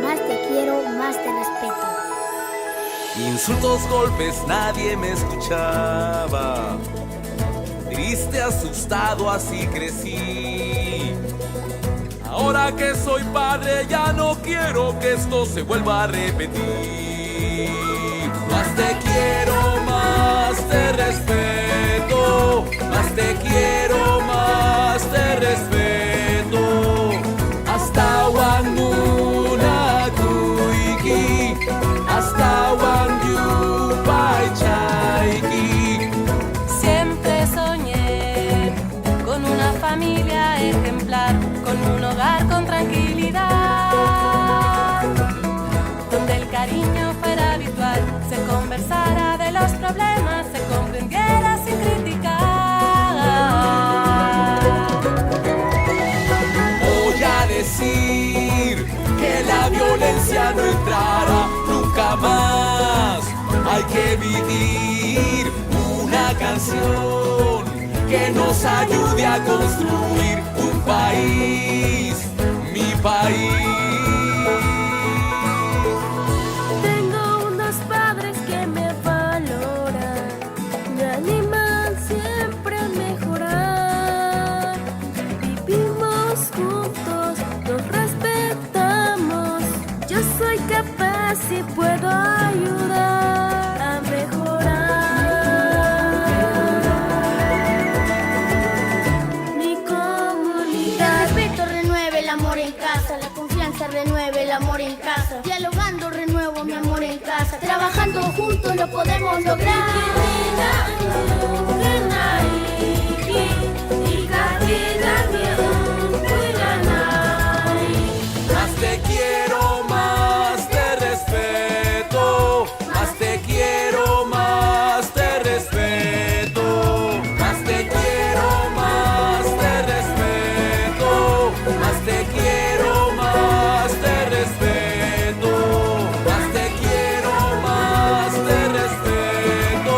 Más te quiero, más te respeto. Insultos, golpes, nadie me escuchaba. Triste, asustado, así crecí. Ahora que soy padre ya no quiero que esto se vuelva a repetir. Más te quiero, más te respeto. Más te quiero, más te respeto. Hasta Wanguna Kuiki, hasta Wangyu Pai Chaiki. Siempre soñé con una familia ejemplar, con un hogar con tranquilidad, donde el cariño fuera habitual, se conversara de los problemas, se comprendiera sin criticar. Voy a decir que la violencia no entrará nunca más. Hay que vivir una canción que nos ayude a construir un país, mi país. Tengo unos padres que me valoran, me animan siempre a mejorar. Vivimos juntos, nos respetamos. Yo soy capaz y puedo ayudar a mejorar mi comunidad. El respeto renueve el amor en casa, la confianza renueve el amor en casa. Dialogando renuevo mi amor en casa, trabajando juntos lo podemos lograr. Más te quiero, más te respeto. Más te quiero, más te respeto. Más te quiero, más te respeto. Más te quiero, más te respeto. Más te quiero, más te respeto.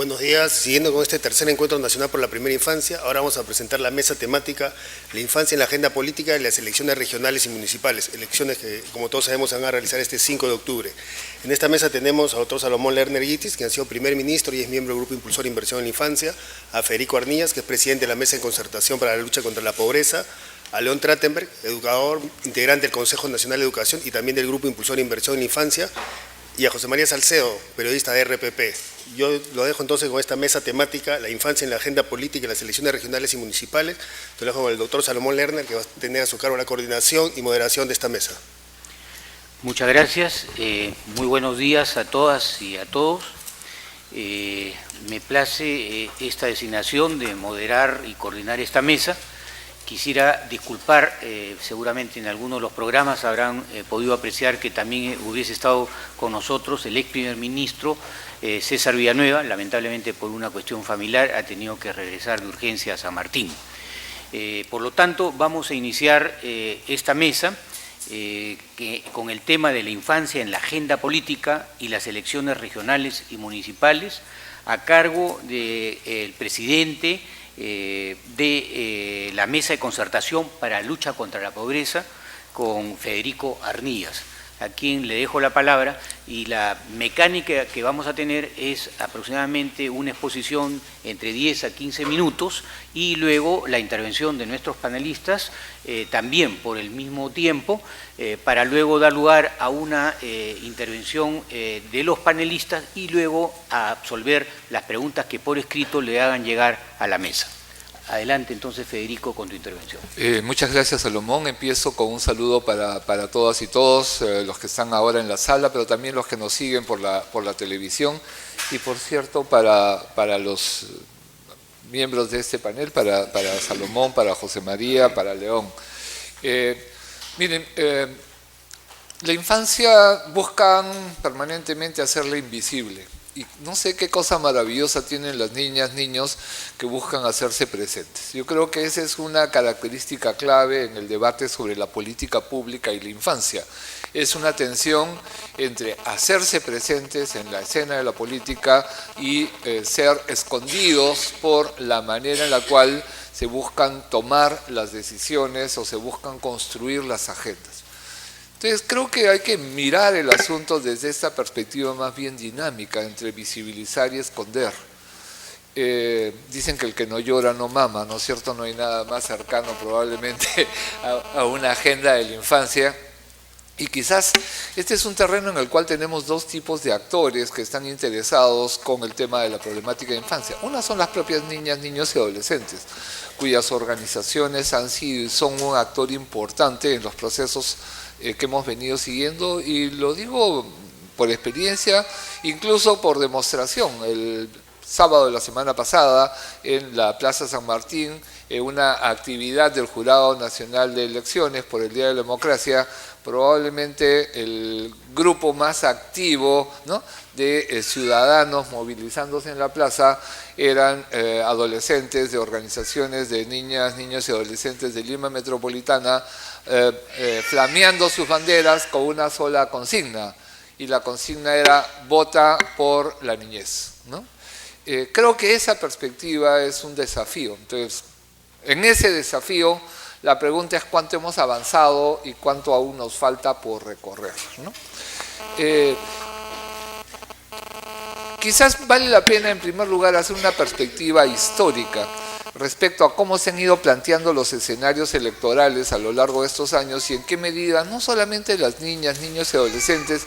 Buenos días. Siguiendo con este tercer encuentro nacional por la primera infancia, ahora vamos a presentar la mesa temática La infancia en la agenda política y las elecciones regionales y municipales, elecciones que, como todos sabemos, se van a realizar este 5 de octubre. En esta mesa tenemos al doctor Salomón Lerner Guitis, quien ha sido primer ministro y es miembro del Grupo Impulsor de Inversión en la Infancia, a Federico Arnillas, que es presidente de la Mesa en Concertación para la Lucha contra la Pobreza, a León Trachtenberg, educador, integrante del Consejo Nacional de Educación y también del Grupo Impulsor de Inversión en la Infancia, y a José María Salcedo, periodista de RPP. Yo lo dejo entonces con esta mesa temática, la infancia en la agenda política y las elecciones regionales y municipales. Lo dejo con el doctor Salomón Lerner, que va a tener a su cargo la coordinación y moderación de esta mesa. Muchas gracias. Muy buenos días a todas y a todos. Me place esta designación de moderar y coordinar esta mesa. Quisiera disculpar, seguramente en algunos de los programas habrán podido apreciar que también hubiese estado con nosotros el ex primer ministro César Villanueva. Lamentablemente por una cuestión familiar ha tenido que regresar de urgencia a San Martín. Por lo tanto, vamos a iniciar esta mesa con el tema de la infancia en la agenda política y las elecciones regionales y municipales, a cargo del presidente de la Mesa de Concertación para la Lucha contra la Pobreza, con Federico Arnillas, a quien le dejo la palabra, y la mecánica que vamos a tener es aproximadamente una exposición entre 10 a 15 minutos y luego la intervención de nuestros panelistas también por el mismo tiempo, para luego dar lugar a una intervención de los panelistas y luego a absolver las preguntas que por escrito le hagan llegar a la mesa. Adelante entonces, Federico, con tu intervención. Muchas gracias, Salomón. Empiezo con un saludo para todas y todos, los que están ahora en la sala, pero también los que nos siguen por la televisión. Y por cierto, para los miembros de este panel, para Salomón, para José María, para León. Miren, la infancia buscan permanentemente hacerla invisible. Y no sé qué cosa maravillosa tienen las niñas, niños que buscan hacerse presentes. Yo creo que esa es una característica clave en el debate sobre la política pública y la infancia. Es una tensión entre hacerse presentes en la escena de la política y ser escondidos por la manera en la cual se buscan tomar las decisiones o se buscan construir las agendas. Entonces creo que hay que mirar el asunto desde esta perspectiva más bien dinámica entre visibilizar y esconder. Dicen que el que no llora no mama, ¿no es cierto? No hay nada más cercano probablemente a una agenda de la infancia. Y quizás este es un terreno en el cual tenemos dos tipos de actores que están interesados con el tema de la problemática de infancia. Una son las propias niñas, niños y adolescentes, cuyas organizaciones han sido y son un actor importante en los procesos que hemos venido siguiendo, y lo digo por experiencia, incluso por demostración. El sábado de la semana pasada, en la Plaza San Martín, una actividad del Jurado Nacional de Elecciones por el Día de la Democracia, probablemente el grupo más activo, ¿no?, de ciudadanos movilizándose en la plaza eran adolescentes de organizaciones de niñas, niños y adolescentes de Lima Metropolitana, flameando sus banderas con una sola consigna, y la consigna era "vota por la niñez", ¿no? Creo que esa perspectiva es un desafío. Entonces, en ese desafío, la pregunta es cuánto hemos avanzado y cuánto aún nos falta por recorrer, ¿no? Quizás vale la pena, en primer lugar, hacer una perspectiva histórica respecto a cómo se han ido planteando los escenarios electorales a lo largo de estos años y en qué medida no solamente las niñas, niños y adolescentes,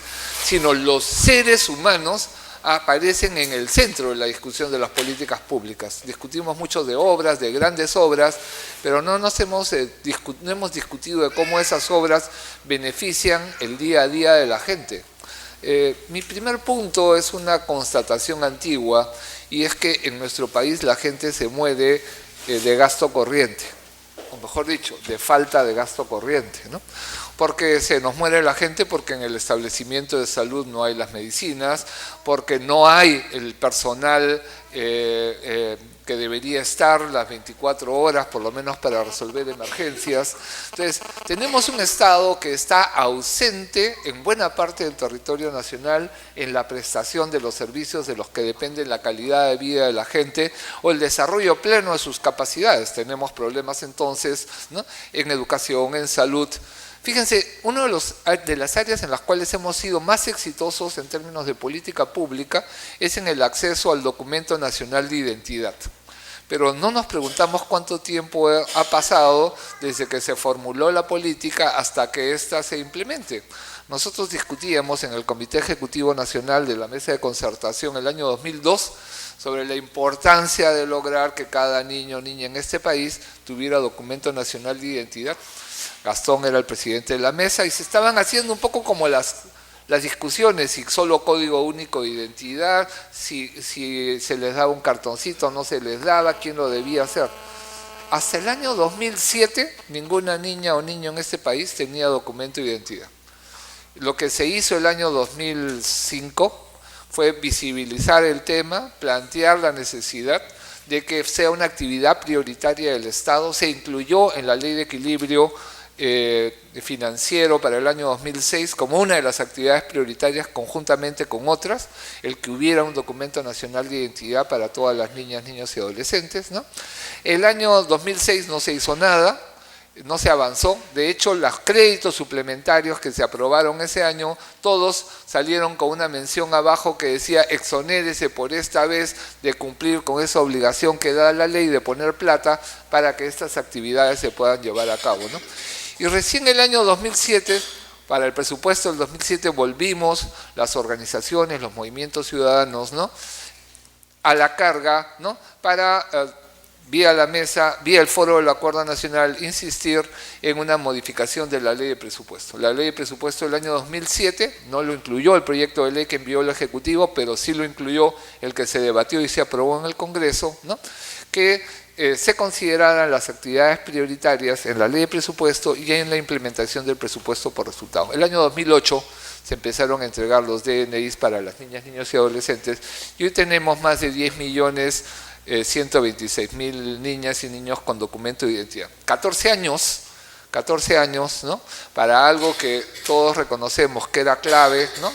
sino los seres humanos aparecen en el centro de la discusión de las políticas públicas. Discutimos mucho de obras, de grandes obras, pero no hemos discutido de cómo esas obras benefician el día a día de la gente. Mi primer punto es una constatación antigua, y es que en nuestro país la gente se muere de gasto corriente, o mejor dicho, de falta de gasto corriente, ¿no? Porque se nos muere la gente porque en el establecimiento de salud no hay las medicinas, porque no hay el personal que debería estar las 24 horas, por lo menos para resolver emergencias. Entonces, tenemos un Estado que está ausente en buena parte del territorio nacional en la prestación de los servicios de los que depende la calidad de vida de la gente o el desarrollo pleno de sus capacidades. Tenemos problemas entonces, ¿no?, en educación, en salud. Fíjense, una de las áreas en las cuales hemos sido más exitosos en términos de política pública es en el acceso al documento nacional de identidad. Pero no nos preguntamos cuánto tiempo ha pasado desde que se formuló la política hasta que ésta se implemente. Nosotros discutíamos en el Comité Ejecutivo Nacional de la Mesa de Concertación el año 2002 sobre la importancia de lograr que cada niño o niña en este país tuviera documento nacional de identidad. Gastón era el presidente de la mesa y se estaban haciendo un poco como las discusiones, si solo código único de identidad, si se les daba un cartoncito, no se les daba, quién lo debía hacer. Hasta el año 2007, ninguna niña o niño en este país tenía documento de identidad. Lo que se hizo el año 2005 fue visibilizar el tema, plantear la necesidad de que sea una actividad prioritaria del Estado. Se incluyó en la Ley de Equilibrio financiero para el año 2006 como una de las actividades prioritarias conjuntamente con otras, el que hubiera un documento nacional de identidad para todas las niñas, niños y adolescentes, ¿no? El año 2006 no se hizo nada, no se avanzó. De hecho, los créditos suplementarios que se aprobaron ese año, todos salieron con una mención abajo que decía: exonérese por esta vez de cumplir con esa obligación que da la ley de poner plata para que estas actividades se puedan llevar a cabo, ¿no? Y recién el año 2007, para el presupuesto del 2007, volvimos las organizaciones, los movimientos ciudadanos, ¿no?, a la carga, ¿no?, para vía la mesa, vía el Foro del Acuerdo Nacional, insistir en una modificación de la ley de presupuesto. La ley de presupuesto del año 2007 no lo incluyó el proyecto de ley que envió el Ejecutivo, pero sí lo incluyó el que se debatió y se aprobó en el Congreso, ¿no?, que se consideraran las actividades prioritarias en la ley de presupuesto y en la implementación del presupuesto por resultado. El año 2008 se empezaron a entregar los DNIs para las niñas, niños y adolescentes y hoy tenemos más de 10.126.000 niñas y niños con documento de identidad. 14 años, ¿no?, para algo que todos reconocemos que era clave, ¿no?,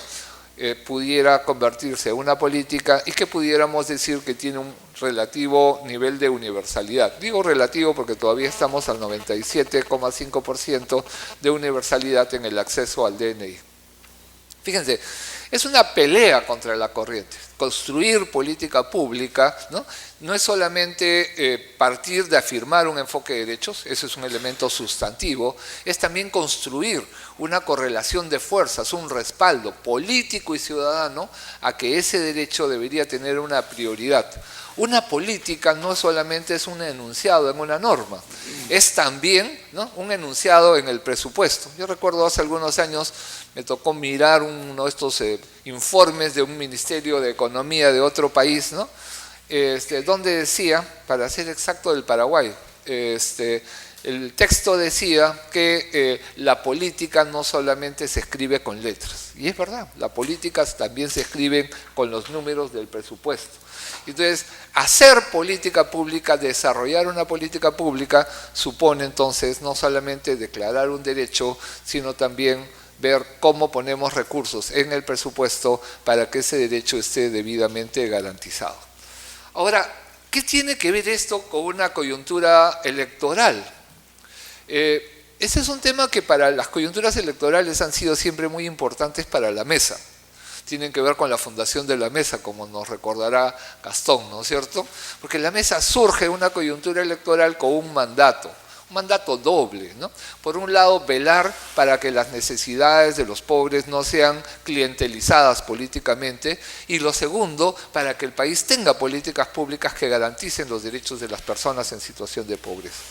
pudiera convertirse en una política y que pudiéramos decir que tiene un relativo nivel de universalidad. Digo relativo porque todavía estamos al 97,5% de universalidad en el acceso al DNI. Fíjense, es una pelea contra la corriente. Construir política pública, no es solamente partir de afirmar un enfoque de derechos, eso es un elemento sustantivo, es también construir una correlación de fuerzas, un respaldo político y ciudadano a que ese derecho debería tener una prioridad. Una política no solamente es un enunciado en una norma, es también, ¿no?, un enunciado en el presupuesto. Yo recuerdo hace algunos años me tocó mirar uno de estos informes de un ministerio de economía de otro país, ¿no?, donde decía, para ser exacto, del Paraguay, el texto decía que la política no solamente se escribe con letras, y es verdad, la política también se escribe con los números del presupuesto. Entonces, hacer política pública, desarrollar una política pública, supone entonces no solamente declarar un derecho, sino también ver cómo ponemos recursos en el presupuesto para que ese derecho esté debidamente garantizado. Ahora, ¿qué tiene que ver esto con una coyuntura electoral? Ese es un tema que para las coyunturas electorales han sido siempre muy importantes para la mesa. Tienen que ver con la fundación de la mesa, como nos recordará Gastón, ¿no es cierto? Porque la mesa surge en una coyuntura electoral con un mandato doble, ¿no? Por un lado, velar para que las necesidades de los pobres no sean clientelizadas políticamente, y lo segundo, para que el país tenga políticas públicas que garanticen los derechos de las personas en situación de pobreza.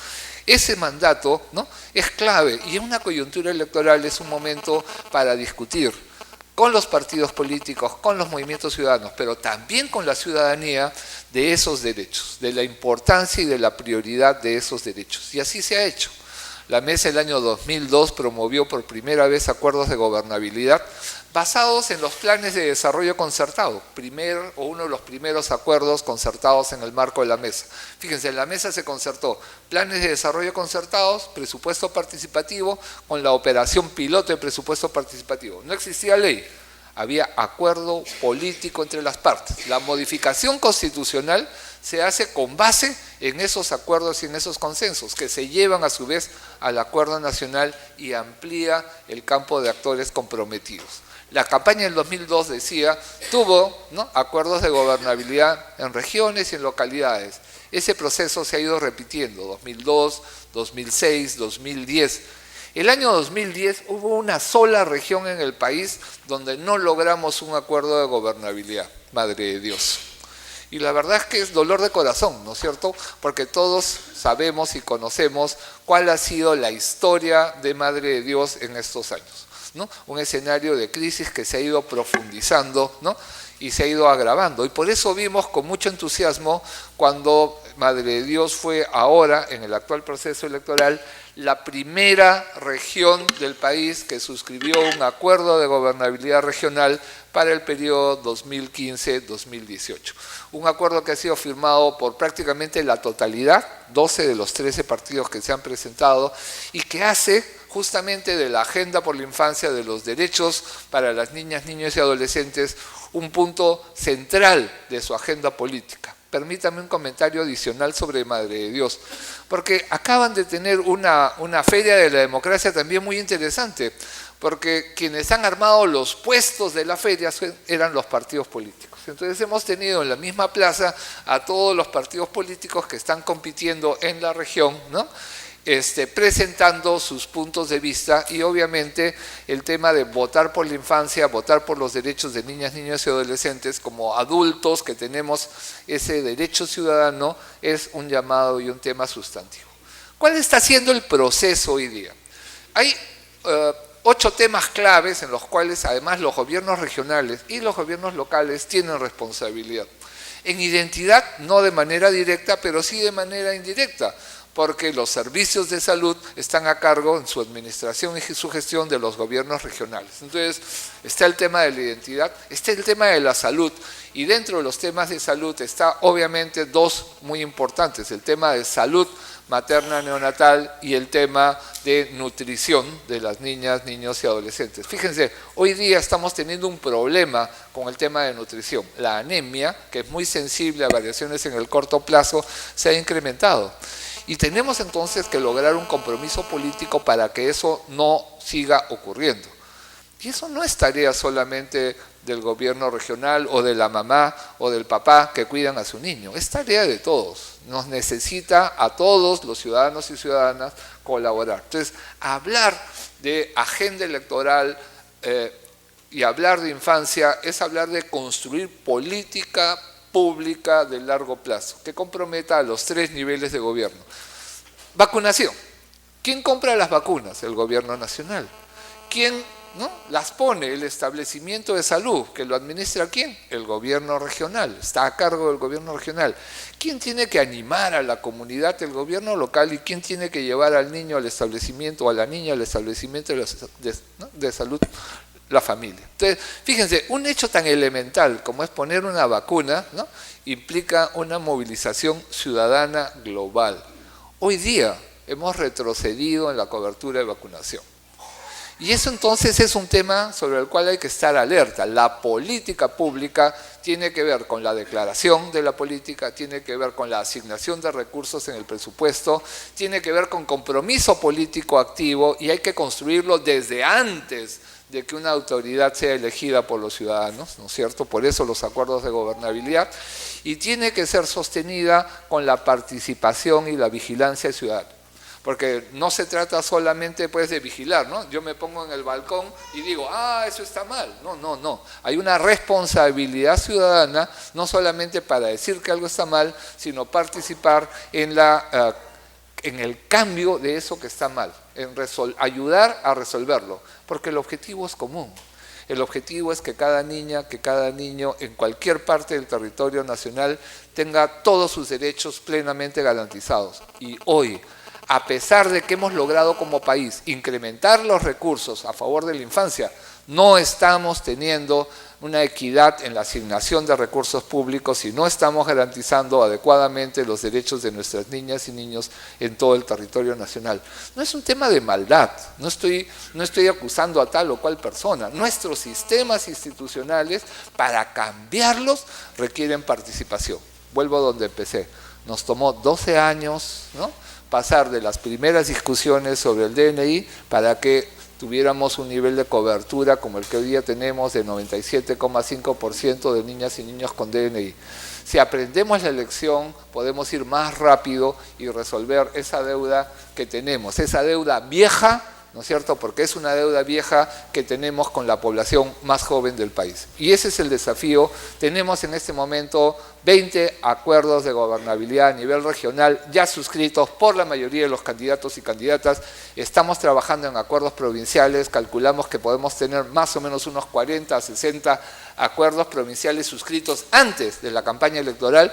Ese mandato, ¿no?, es clave, y en una coyuntura electoral es un momento para discutir con los partidos políticos, con los movimientos ciudadanos, pero también con la ciudadanía, de esos derechos, de la importancia y de la prioridad de esos derechos. Y así se ha hecho. La mesa el año 2002 promovió por primera vez acuerdos de gobernabilidad basados en los planes de desarrollo concertado, uno de los primeros acuerdos concertados en el marco de la mesa. Fíjense, en la mesa se concertó planes de desarrollo concertados, presupuesto participativo, con la operación piloto de presupuesto participativo. No existía ley, había acuerdo político entre las partes. La modificación constitucional se hace con base en esos acuerdos y en esos consensos, que se llevan a su vez al acuerdo nacional y amplía el campo de actores comprometidos. La campaña del 2002 decía, tuvo, ¿no?, acuerdos de gobernabilidad en regiones y en localidades. Ese proceso se ha ido repitiendo, 2002, 2006, 2010. El año 2010 hubo una sola región en el país donde no logramos un acuerdo de gobernabilidad, Madre de Dios. Y la verdad es que es dolor de corazón, ¿no es cierto? Porque todos sabemos y conocemos cuál ha sido la historia de Madre de Dios en estos años, ¿no? Un escenario de crisis que se ha ido profundizando, ¿no?, y se ha ido agravando. Y por eso vimos con mucho entusiasmo cuando Madre de Dios fue ahora, en el actual proceso electoral, la primera región del país que suscribió un acuerdo de gobernabilidad regional para el periodo 2015-2018. Un acuerdo que ha sido firmado por prácticamente la totalidad, 12 de los 13 partidos que se han presentado, y que hace justamente de la agenda por la infancia, de los derechos para las niñas, niños y adolescentes, un punto central de su agenda política. Permítame un comentario adicional sobre Madre de Dios, porque acaban de tener una feria de la democracia también muy interesante, porque quienes han armado los puestos de la feria eran los partidos políticos. Entonces hemos tenido en la misma plaza a todos los partidos políticos que están compitiendo en la región, ¿no?, presentando sus puntos de vista, y obviamente el tema de votar por la infancia, votar por los derechos de niñas, niños y adolescentes como adultos que tenemos ese derecho ciudadano, es un llamado y un tema sustantivo. ¿Cuál está siendo el proceso hoy día? Hay 8 temas claves en los cuales además los gobiernos regionales y los gobiernos locales tienen responsabilidad. En identidad, no de manera directa, pero sí de manera indirecta, porque los servicios de salud están a cargo en su administración y su gestión de los gobiernos regionales. Entonces, está el tema de la identidad, está el tema de la salud, y dentro de los temas de salud está obviamente 2 muy importantes, el tema de salud materna neonatal y el tema de nutrición de las niñas, niños y adolescentes. Fíjense, hoy día estamos teniendo un problema con el tema de nutrición. La anemia, que es muy sensible a variaciones en el corto plazo, se ha incrementado. Y tenemos entonces que lograr un compromiso político para que eso no siga ocurriendo. Y eso no es tarea solamente del gobierno regional o de la mamá o del papá que cuidan a su niño, es tarea de todos. Nos necesita a todos los ciudadanos y ciudadanas colaborar. Entonces, hablar de agenda electoral y hablar de infancia es hablar de construir política pública de largo plazo, que comprometa a los 3 niveles de gobierno. Vacunación. ¿Quién compra las vacunas? El gobierno nacional. ¿Quién, no, las pone? El establecimiento de salud. ¿Que lo administra quién? El gobierno regional. Está a cargo del gobierno regional. ¿Quién tiene que animar a la comunidad? El gobierno local. ¿Y quién tiene que llevar al niño al establecimiento o a la niña al establecimiento de salud? La familia. Entonces, fíjense, un hecho tan elemental como es poner una vacuna, ¿no?, implica una movilización ciudadana global. Hoy día hemos retrocedido en la cobertura de vacunación. Y eso entonces es un tema sobre el cual hay que estar alerta. La política pública tiene que ver con la declaración de la política, tiene que ver con la asignación de recursos en el presupuesto, tiene que ver con compromiso político activo, y hay que construirlo desde antes de que una autoridad sea elegida por los ciudadanos, ¿no es cierto? Por eso los acuerdos de gobernabilidad, y tiene que ser sostenida con la participación y la vigilancia ciudadana. Porque no se trata solamente pues de vigilar, ¿no? Yo me pongo en el balcón y digo, eso está mal. No. Hay una responsabilidad ciudadana, no solamente para decir que algo está mal, sino participar en el cambio de eso que está mal, en ayudar a resolverlo, porque el objetivo es común. El objetivo es que cada niña, que cada niño en cualquier parte del territorio nacional tenga todos sus derechos plenamente garantizados. Y hoy, a pesar de que hemos logrado como país incrementar los recursos a favor de la infancia, no estamos teniendo una equidad en la asignación de recursos públicos y no estamos garantizando adecuadamente los derechos de nuestras niñas y niños en todo el territorio nacional. No es un tema de maldad, no estoy acusando a tal o cual persona. Nuestros sistemas institucionales, para cambiarlos, requieren participación. Vuelvo a donde empecé. Nos tomó 12 años, ¿no?, pasar de las primeras discusiones sobre el DNI para que tuviéramos un nivel de cobertura como el que hoy día tenemos de 97,5% de niñas y niños con DNI. Si aprendemos la lección, podemos ir más rápido y resolver esa deuda que tenemos, esa deuda vieja, ¿no es cierto?, porque es una deuda vieja que tenemos con la población más joven del país. Y ese es el desafío. Tenemos en este momento 20 acuerdos de gobernabilidad a nivel regional ya suscritos por la mayoría de los candidatos y candidatas. Estamos trabajando en acuerdos provinciales, calculamos que podemos tener más o menos unos 40 a 60 acuerdos provinciales suscritos antes de la campaña electoral,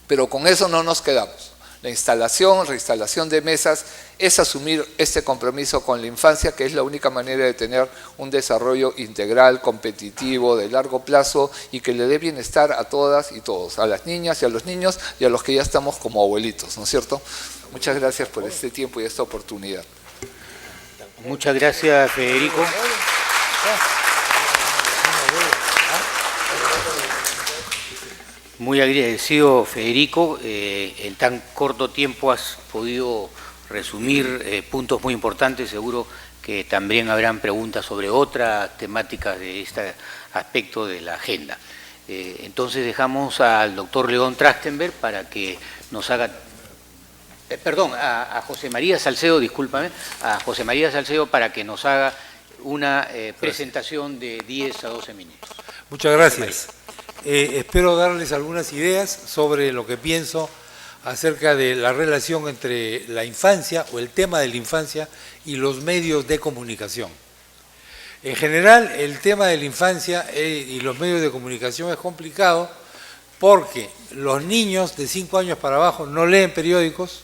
pero con eso no nos quedamos. La instalación, reinstalación de mesas es asumir este compromiso con la infancia, que es la única manera de tener un desarrollo integral, competitivo, de largo plazo y que le dé bienestar a todas y todos, a las niñas y a los niños y a los que ya estamos como abuelitos, ¿no es cierto? Muchas gracias por este tiempo y esta oportunidad. Muchas gracias, Federico. Muy agradecido, Federico. En tan corto tiempo has podido resumir puntos muy importantes. Seguro que también habrán preguntas sobre otras temáticas de este aspecto de la agenda. Entonces dejamos al doctor León Trachtenberg para que nos haga... perdón, a José María Salcedo, discúlpame, a José María Salcedo para que nos haga una presentación de 10 a 12 minutos. Muchas gracias. Espero darles algunas ideas sobre lo que pienso acerca de la relación entre la infancia o el tema de la infancia y los medios de comunicación. En general, el tema de la infancia y los medios de comunicación es complicado porque los niños de 5 años para abajo no leen periódicos,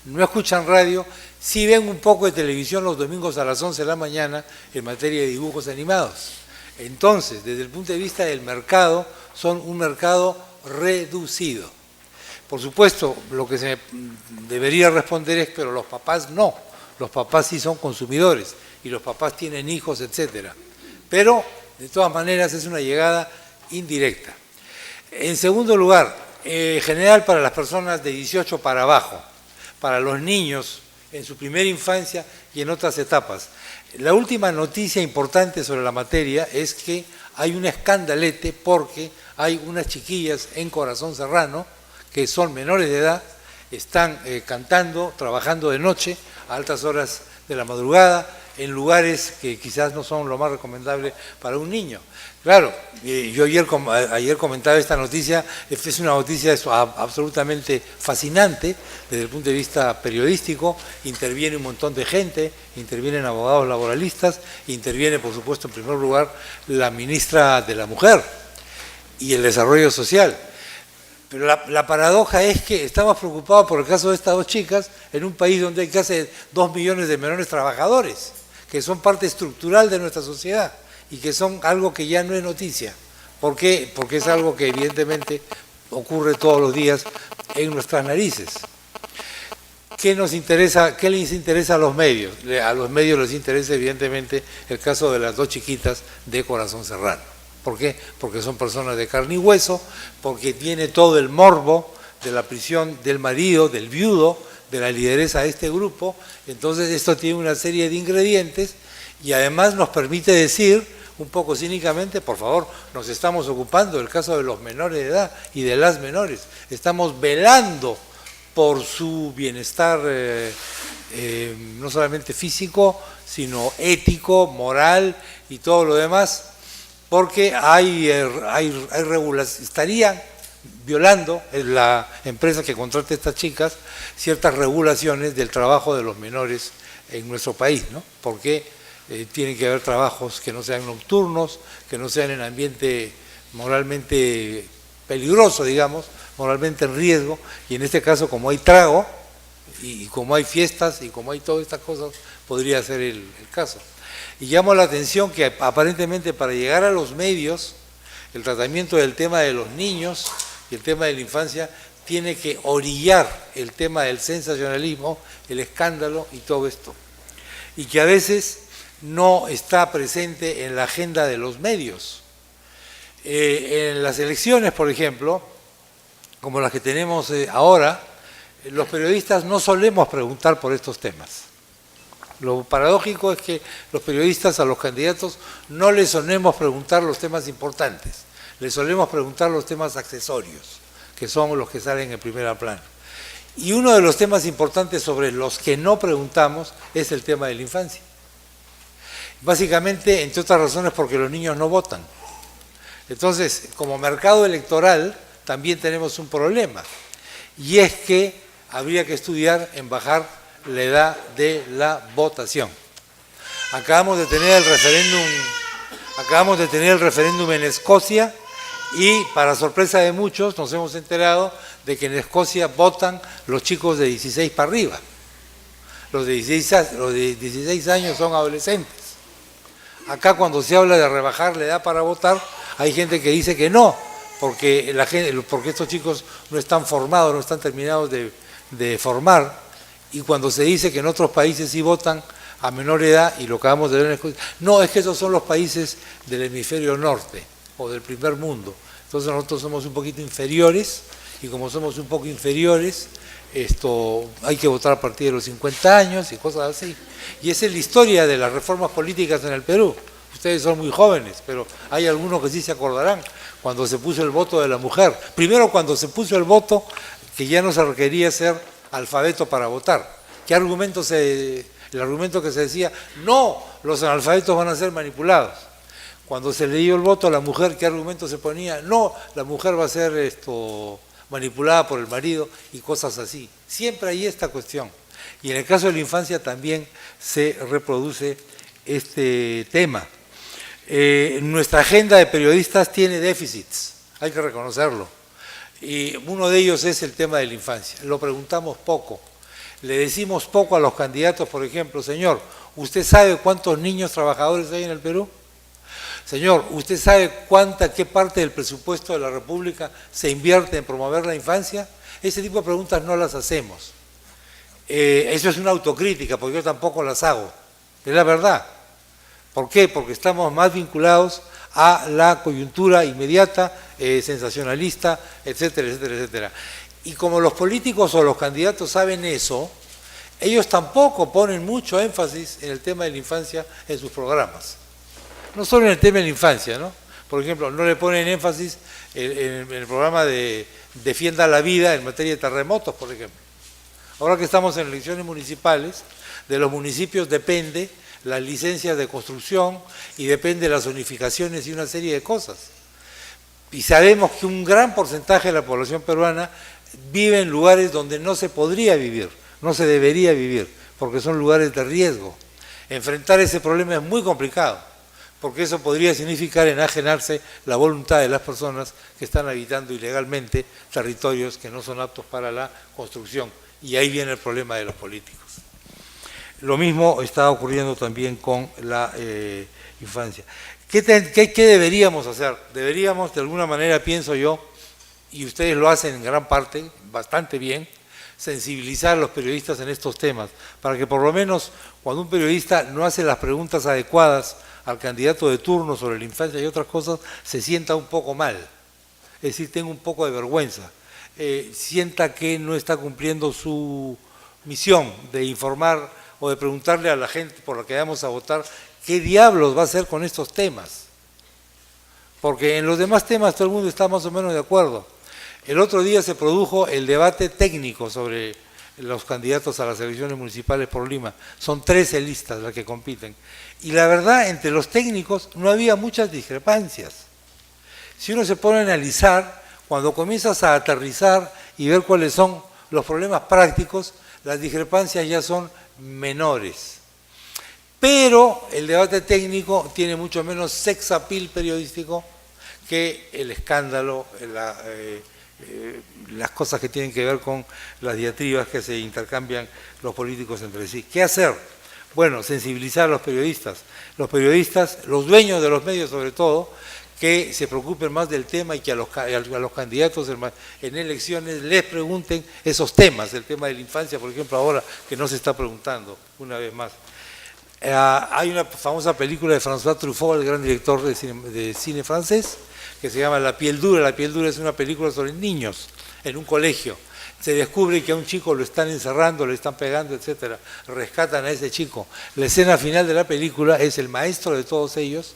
no escuchan radio, sí ven un poco de televisión los domingos a las 11 de la mañana en materia de dibujos animados. Entonces, desde el punto de vista del mercado, son un mercado reducido. Por supuesto, lo que se debería responder es, pero los papás no. Los papás sí son consumidores y los papás tienen hijos, etc. Pero, de todas maneras, es una llegada indirecta. En segundo lugar, en general para las personas de 18 para abajo, para los niños en su primera infancia y en otras etapas. La última noticia importante sobre la materia es que hay un escandalete porque hay unas chiquillas en Corazón Serrano que son menores de edad, están cantando, trabajando de noche a altas horas de la madrugada en lugares que quizás no son lo más recomendable para un niño. Claro, yo ayer comentaba esta noticia, es una noticia absolutamente fascinante desde el punto de vista periodístico, interviene un montón de gente, intervienen abogados laboralistas, interviene por supuesto en primer lugar la ministra de la Mujer y el Desarrollo Social. Pero la paradoja es que estamos preocupados por el caso de estas dos chicas en un país donde hay casi 2 millones de menores trabajadores, que son parte estructural de nuestra sociedad y que son algo que ya no es noticia. ¿Por qué? Porque es algo que evidentemente ocurre todos los días en nuestras narices. ¿Qué nos interesa? ¿Qué les interesa a los medios? A los medios les interesa evidentemente el caso de las dos chiquitas de Corazón Serrano. ¿Por qué? Porque son personas de carne y hueso, porque tiene todo el morbo de la prisión del marido, del viudo, de la lideresa de este grupo. Entonces esto tiene una serie de ingredientes y además nos permite decir, un poco cínicamente, por favor, nos estamos ocupando del caso de los menores de edad y de las menores. Estamos velando por su bienestar no solamente físico, sino ético, moral y todo lo demás, porque hay regulaciones, estarían violando la empresa que contrata a estas chicas ciertas regulaciones del trabajo de los menores en nuestro país, ¿no? Porque tiene que haber trabajos que no sean nocturnos, que no sean en ambiente moralmente peligroso, digamos, moralmente en riesgo, y en este caso, como hay trago, Y como hay fiestas y como hay todas estas cosas, podría ser el caso. Y llamo la atención que aparentemente para llegar a los medios, el tratamiento del tema de los niños y el tema de la infancia tiene que orillar el tema del sensacionalismo, el escándalo y todo esto. Y que a veces no está presente en la agenda de los medios. En las elecciones, por ejemplo, como las que tenemos ahora, los periodistas no solemos preguntar por estos temas. Lo paradójico es que los periodistas a los candidatos no les solemos preguntar los temas importantes, les solemos preguntar los temas accesorios, que son los que salen en primera plana. Y uno de los temas importantes sobre los que no preguntamos es el tema de la infancia. Básicamente, entre otras razones, porque los niños no votan. Entonces, como mercado electoral, también tenemos un problema, y es que habría que estudiar en bajar la edad de la votación. Acabamos de tener el referéndum en Escocia y, para sorpresa de muchos, nos hemos enterado de que en Escocia votan los chicos de 16 para arriba. Los de 16 años son adolescentes. Acá, cuando se habla de rebajar la edad para votar, hay gente que dice que no, porque estos chicos no están formados, no están terminados de formar, y cuando se dice que en otros países sí votan a menor edad, y lo acabamos de ver en Escocia, no, es que esos son los países del hemisferio norte, o del primer mundo. Entonces nosotros somos un poquito inferiores, y como somos un poco inferiores, hay que votar a partir de los 50 años y cosas así. Y esa es la historia de las reformas políticas en el Perú. Ustedes son muy jóvenes, pero hay algunos que sí se acordarán cuando se puso el voto de la mujer. Primero, cuando se puso el voto, que ya no se requería ser alfabeto para votar. El argumento que se decía, no, los analfabetos van a ser manipulados. Cuando se le dio el voto a la mujer, ¿qué argumento se ponía? No, la mujer va a ser manipulada por el marido y cosas así. Siempre hay esta cuestión. Y en el caso de la infancia también se reproduce este tema. Nuestra agenda de periodistas tiene déficits, hay que reconocerlo. Y uno de ellos es el tema de la infancia. Lo preguntamos poco. Le decimos poco a los candidatos, por ejemplo, señor, ¿usted sabe cuántos niños trabajadores hay en el Perú? Señor, ¿usted sabe qué parte del presupuesto de la República se invierte en promover la infancia? Ese tipo de preguntas no las hacemos. Eso es una autocrítica, porque yo tampoco las hago. Es la verdad. ¿Por qué? Porque estamos más vinculados a la coyuntura inmediata, sensacionalista, etcétera, etcétera, etcétera. Y como los políticos o los candidatos saben eso, ellos tampoco ponen mucho énfasis en el tema de la infancia en sus programas. No solo en el tema de la infancia, ¿no? Por ejemplo, no le ponen énfasis en el programa de Defienda la Vida en materia de terremotos, por ejemplo. Ahora que estamos en elecciones municipales, de los municipios depende las licencias de construcción y depende las zonificaciones y una serie de cosas. Y sabemos que un gran porcentaje de la población peruana vive en lugares donde no se podría vivir, no se debería vivir, porque son lugares de riesgo. Enfrentar ese problema es muy complicado, porque eso podría significar enajenarse la voluntad de las personas que están habitando ilegalmente territorios que no son aptos para la construcción. Y ahí viene el problema de los políticos. Lo mismo está ocurriendo también con la infancia. ¿Qué deberíamos hacer? Deberíamos, de alguna manera, pienso yo, y ustedes lo hacen en gran parte, bastante bien, sensibilizar a los periodistas en estos temas, para que por lo menos cuando un periodista no hace las preguntas adecuadas al candidato de turno sobre la infancia y otras cosas, se sienta un poco mal. Es decir, tenga un poco de vergüenza. Sienta que no está cumpliendo su misión de informar o de preguntarle a la gente por la que vamos a votar qué diablos va a hacer con estos temas. Porque en los demás temas todo el mundo está más o menos de acuerdo. El otro día se produjo el debate técnico sobre los candidatos a las elecciones municipales por Lima. Son 13 listas las que compiten. Y la verdad, entre los técnicos no había muchas discrepancias. Si uno se pone a analizar, cuando comienzas a aterrizar y ver cuáles son los problemas prácticos, las discrepancias ya son menores. Pero el debate técnico tiene mucho menos sex appeal periodístico que el escándalo, las cosas que tienen que ver con las diatribas que se intercambian los políticos entre sí. ¿Qué hacer? Bueno, sensibilizar a los periodistas, los dueños de los medios sobre todo, que se preocupen más del tema y que a los candidatos en elecciones les pregunten esos temas, el tema de la infancia, por ejemplo, ahora que no se está preguntando una vez más. Hay una famosa película de François Truffaut, el gran director de cine francés, que se llama La piel dura. La piel dura es una película sobre niños en un colegio. Se descubre que a un chico lo están encerrando, le están pegando, etcétera. Rescatan a ese chico. La escena final de la película es el maestro de todos ellos,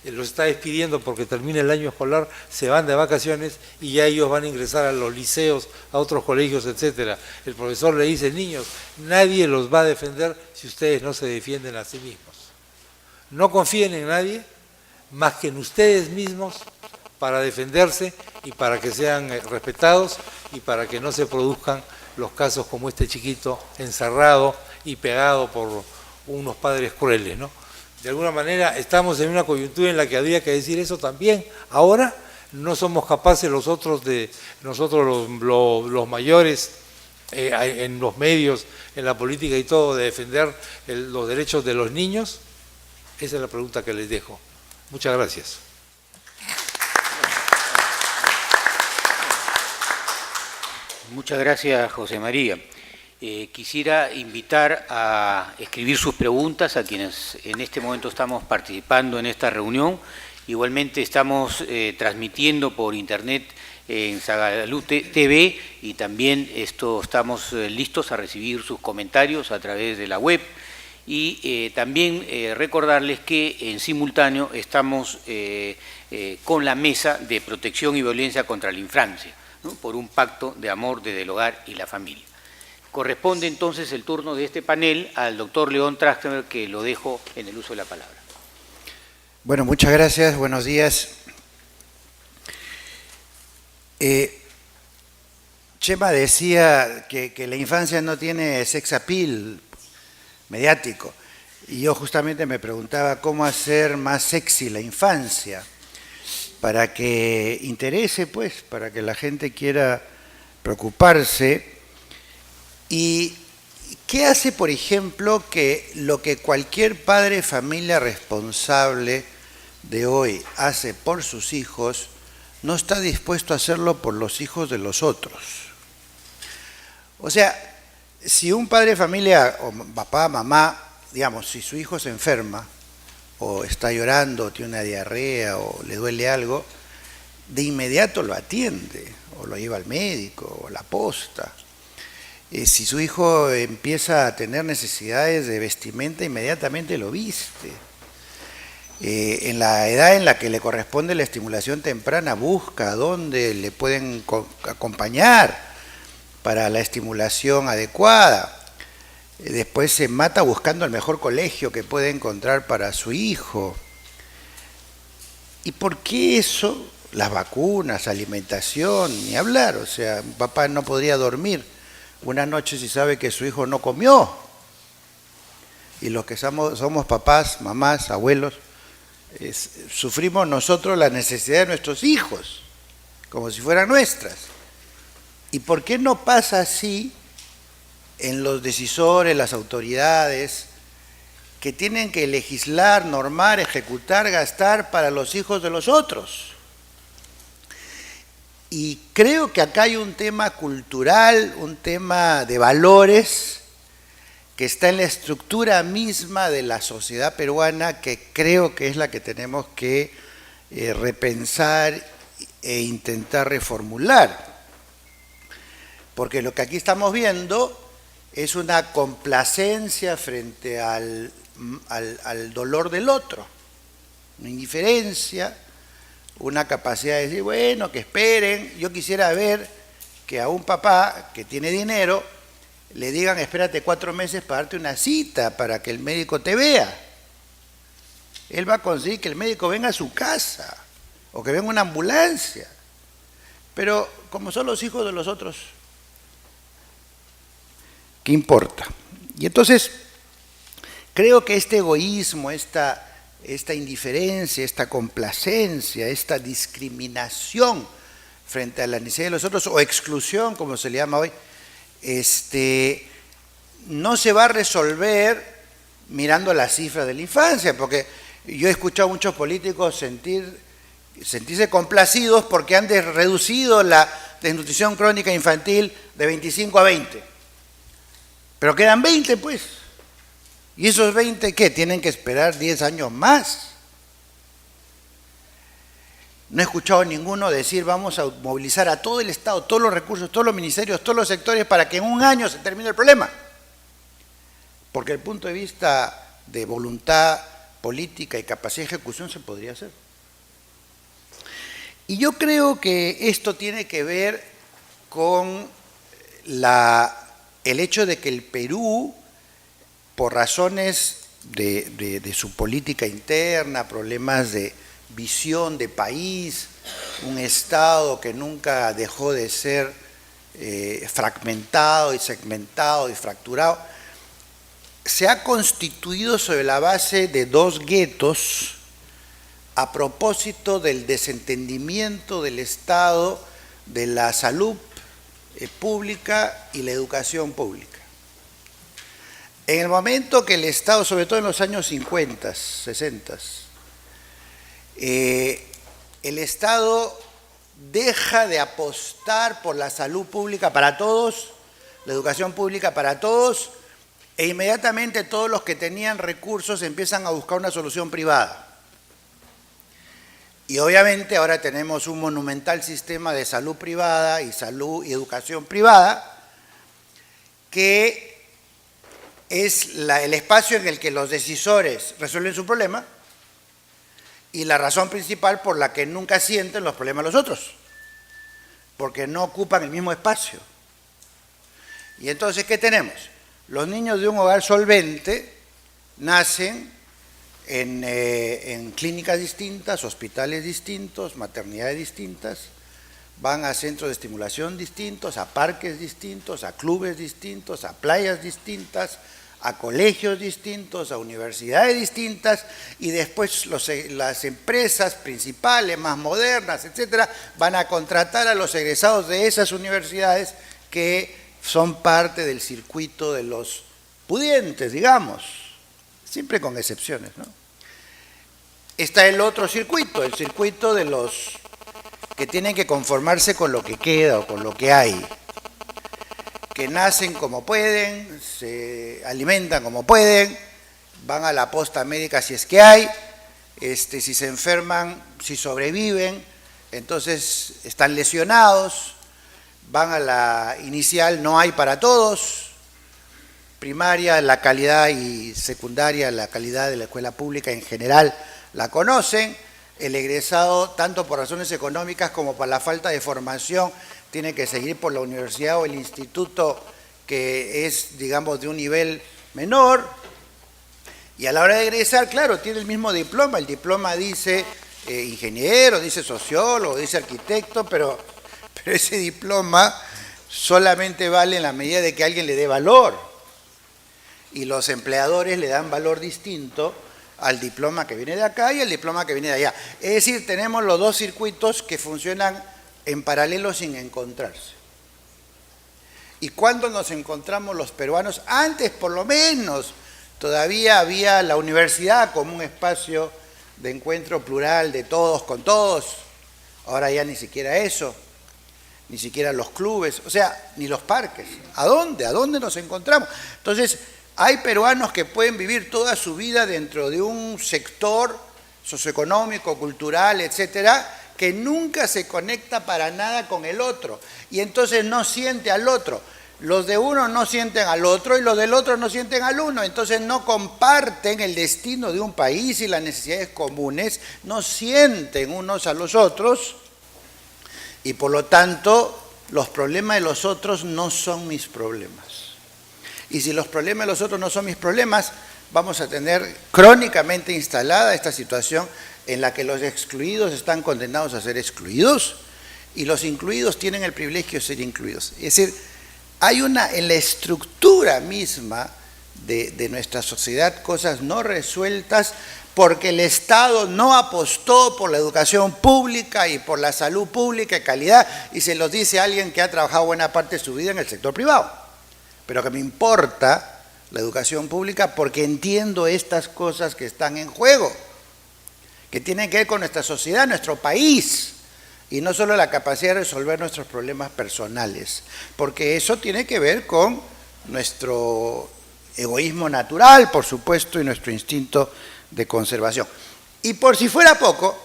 los está despidiendo porque termina el año escolar, se van de vacaciones y ya ellos van a ingresar a los liceos, a otros colegios, etcétera. El profesor le dice: niños, nadie los va a defender si ustedes no se defienden a sí mismos. No confíen en nadie más que en ustedes mismos para defenderse y para que sean respetados y para que no se produzcan los casos como este chiquito encerrado y pegado por unos padres crueles, ¿no? De alguna manera estamos en una coyuntura en la que habría que decir eso también. Ahora no somos capaces nosotros los mayores en los medios, en la política y todo, de defender los derechos de los niños. Esa es la pregunta que les dejo. Muchas gracias. Muchas gracias, José María. Quisiera invitar a escribir sus preguntas a quienes en este momento estamos participando en esta reunión. Igualmente estamos transmitiendo por internet en Sagalú TV y también estamos listos a recibir sus comentarios a través de la web. Y también recordarles que en simultáneo estamos con la Mesa de Protección y Violencia contra la Infancia, ¿no?, por un pacto de amor desde el hogar y la familia. Corresponde entonces el turno de este panel al doctor León Trachtenberg, que lo dejo en el uso de la palabra. Bueno, muchas gracias, buenos días. Chema decía que la infancia no tiene sex appeal mediático, y yo justamente me preguntaba cómo hacer más sexy la infancia para que interese, pues, para que la gente quiera preocuparse. ¿Y qué hace, por ejemplo, que lo que cualquier padre de familia responsable de hoy hace por sus hijos, no está dispuesto a hacerlo por los hijos de los otros? O sea, si un padre de familia, o papá, mamá, digamos, si su hijo se enferma, o está llorando, o tiene una diarrea, o le duele algo, de inmediato lo atiende, o lo lleva al médico, o la posta. Si su hijo empieza a tener necesidades de vestimenta, inmediatamente lo viste. En la edad en la que le corresponde la estimulación temprana, busca dónde le pueden acompañar para la estimulación adecuada. Después se mata buscando el mejor colegio que puede encontrar para su hijo. ¿Y por qué eso? Las vacunas, alimentación, ni hablar. O sea, un papá no podría dormir una noche si sabe que su hijo no comió. Y los que somos papás, mamás, abuelos, sufrimos nosotros la necesidad de nuestros hijos, como si fueran nuestras. ¿Y por qué no pasa así en los decisores, las autoridades, que tienen que legislar, normar, ejecutar, gastar para los hijos de los otros? Y creo que acá hay un tema cultural, un tema de valores que está en la estructura misma de la sociedad peruana, que creo que es la que tenemos que repensar e intentar reformular. Porque lo que aquí estamos viendo es una complacencia frente al dolor del otro, una indiferencia, una capacidad de decir, bueno, que esperen. Yo quisiera ver que a un papá que tiene dinero le digan, espérate 4 meses para darte una cita para que el médico te vea. Él va a conseguir que el médico venga a su casa o que venga una ambulancia. Pero como son los hijos de los otros, ¿qué importa? Y entonces creo que este egoísmo, esta indiferencia, esta complacencia, esta discriminación frente a la necesidad de los otros, o exclusión, como se le llama hoy, no se va a resolver mirando las cifras de la infancia, porque yo he escuchado a muchos políticos sentirse complacidos porque han reducido la desnutrición crónica infantil de 25 a 20. Pero quedan 20, pues. ¿Y esos 20 qué? Tienen que esperar 10 años más. No he escuchado a ninguno decir vamos a movilizar a todo el Estado, todos los recursos, todos los ministerios, todos los sectores para que en un año se termine el problema. Porque desde el punto de vista de voluntad política y capacidad de ejecución se podría hacer. Y yo creo que esto tiene que ver con el hecho de que el Perú, por razones de su política interna, problemas de visión de país, un Estado que nunca dejó de ser fragmentado y segmentado y fracturado, se ha constituido sobre la base de dos guetos a propósito del desentendimiento del Estado de la salud pública y la educación pública. En el momento que el Estado, sobre todo en los años 50, 60, el Estado deja de apostar por la salud pública para todos, la educación pública para todos, e inmediatamente todos los que tenían recursos empiezan a buscar una solución privada. Y obviamente ahora tenemos un monumental sistema de salud privada y salud y educación privada, que es el espacio en el que los decisores resuelven su problema y la razón principal por la que nunca sienten los problemas de los otros, porque no ocupan el mismo espacio. Y entonces, ¿qué tenemos? Los niños de un hogar solvente nacen en clínicas distintas, hospitales distintos, maternidades distintas, van a centros de estimulación distintos, a parques distintos, a clubes distintos, a playas distintas, a colegios distintos, a universidades distintas, y después las empresas principales, más modernas, etcétera, van a contratar a los egresados de esas universidades que son parte del circuito de los pudientes, digamos, siempre con excepciones, ¿no? Está el otro circuito, el circuito de los que tienen que conformarse con lo que queda o con lo que hay, que nacen como pueden, se alimentan como pueden, van a la posta médica si es que hay, si se enferman, si sobreviven, entonces están lesionados, van a la inicial, no hay para todos, primaria, la calidad, y secundaria, la calidad de la escuela pública en general la conocen, el egresado, tanto por razones económicas como por la falta de formación, tiene que seguir por la universidad o el instituto que es, digamos, de un nivel menor, y a la hora de egresar, claro, tiene el mismo diploma, el diploma dice ingeniero, dice sociólogo, dice arquitecto, pero ese diploma solamente vale en la medida de que alguien le dé valor, y los empleadores le dan valor distinto al diploma que viene de acá y al diploma que viene de allá. Es decir, tenemos los dos circuitos que funcionan en paralelo sin encontrarse. Y cuando nos encontramos los peruanos, antes por lo menos, todavía había la universidad como un espacio de encuentro plural de todos con todos. Ahora ya ni siquiera eso, ni siquiera los clubes, o sea, ni los parques. ¿A dónde? ¿A dónde nos encontramos? Entonces, hay peruanos que pueden vivir toda su vida dentro de un sector socioeconómico, cultural, etcétera, que nunca se conecta para nada con el otro, y entonces no siente al otro. Los de uno no sienten al otro y los del otro no sienten al uno, entonces no comparten el destino de un país y las necesidades comunes, no sienten unos a los otros, y por lo tanto los problemas de los otros no son mis problemas. Y si los problemas de los otros no son mis problemas, vamos a tener crónicamente instalada esta situación en la que los excluidos están condenados a ser excluidos y los incluidos tienen el privilegio de ser incluidos. Es decir, hay en la estructura misma de nuestra sociedad cosas no resueltas, porque el Estado no apostó por la educación pública y por la salud pública de calidad, y se los dice alguien que ha trabajado buena parte de su vida en el sector privado. Pero que me importa la educación pública porque entiendo estas cosas que están en juego, que tienen que ver con nuestra sociedad, nuestro país, y no solo la capacidad de resolver nuestros problemas personales, porque eso tiene que ver con nuestro egoísmo natural, por supuesto, y nuestro instinto de conservación. Y por si fuera poco,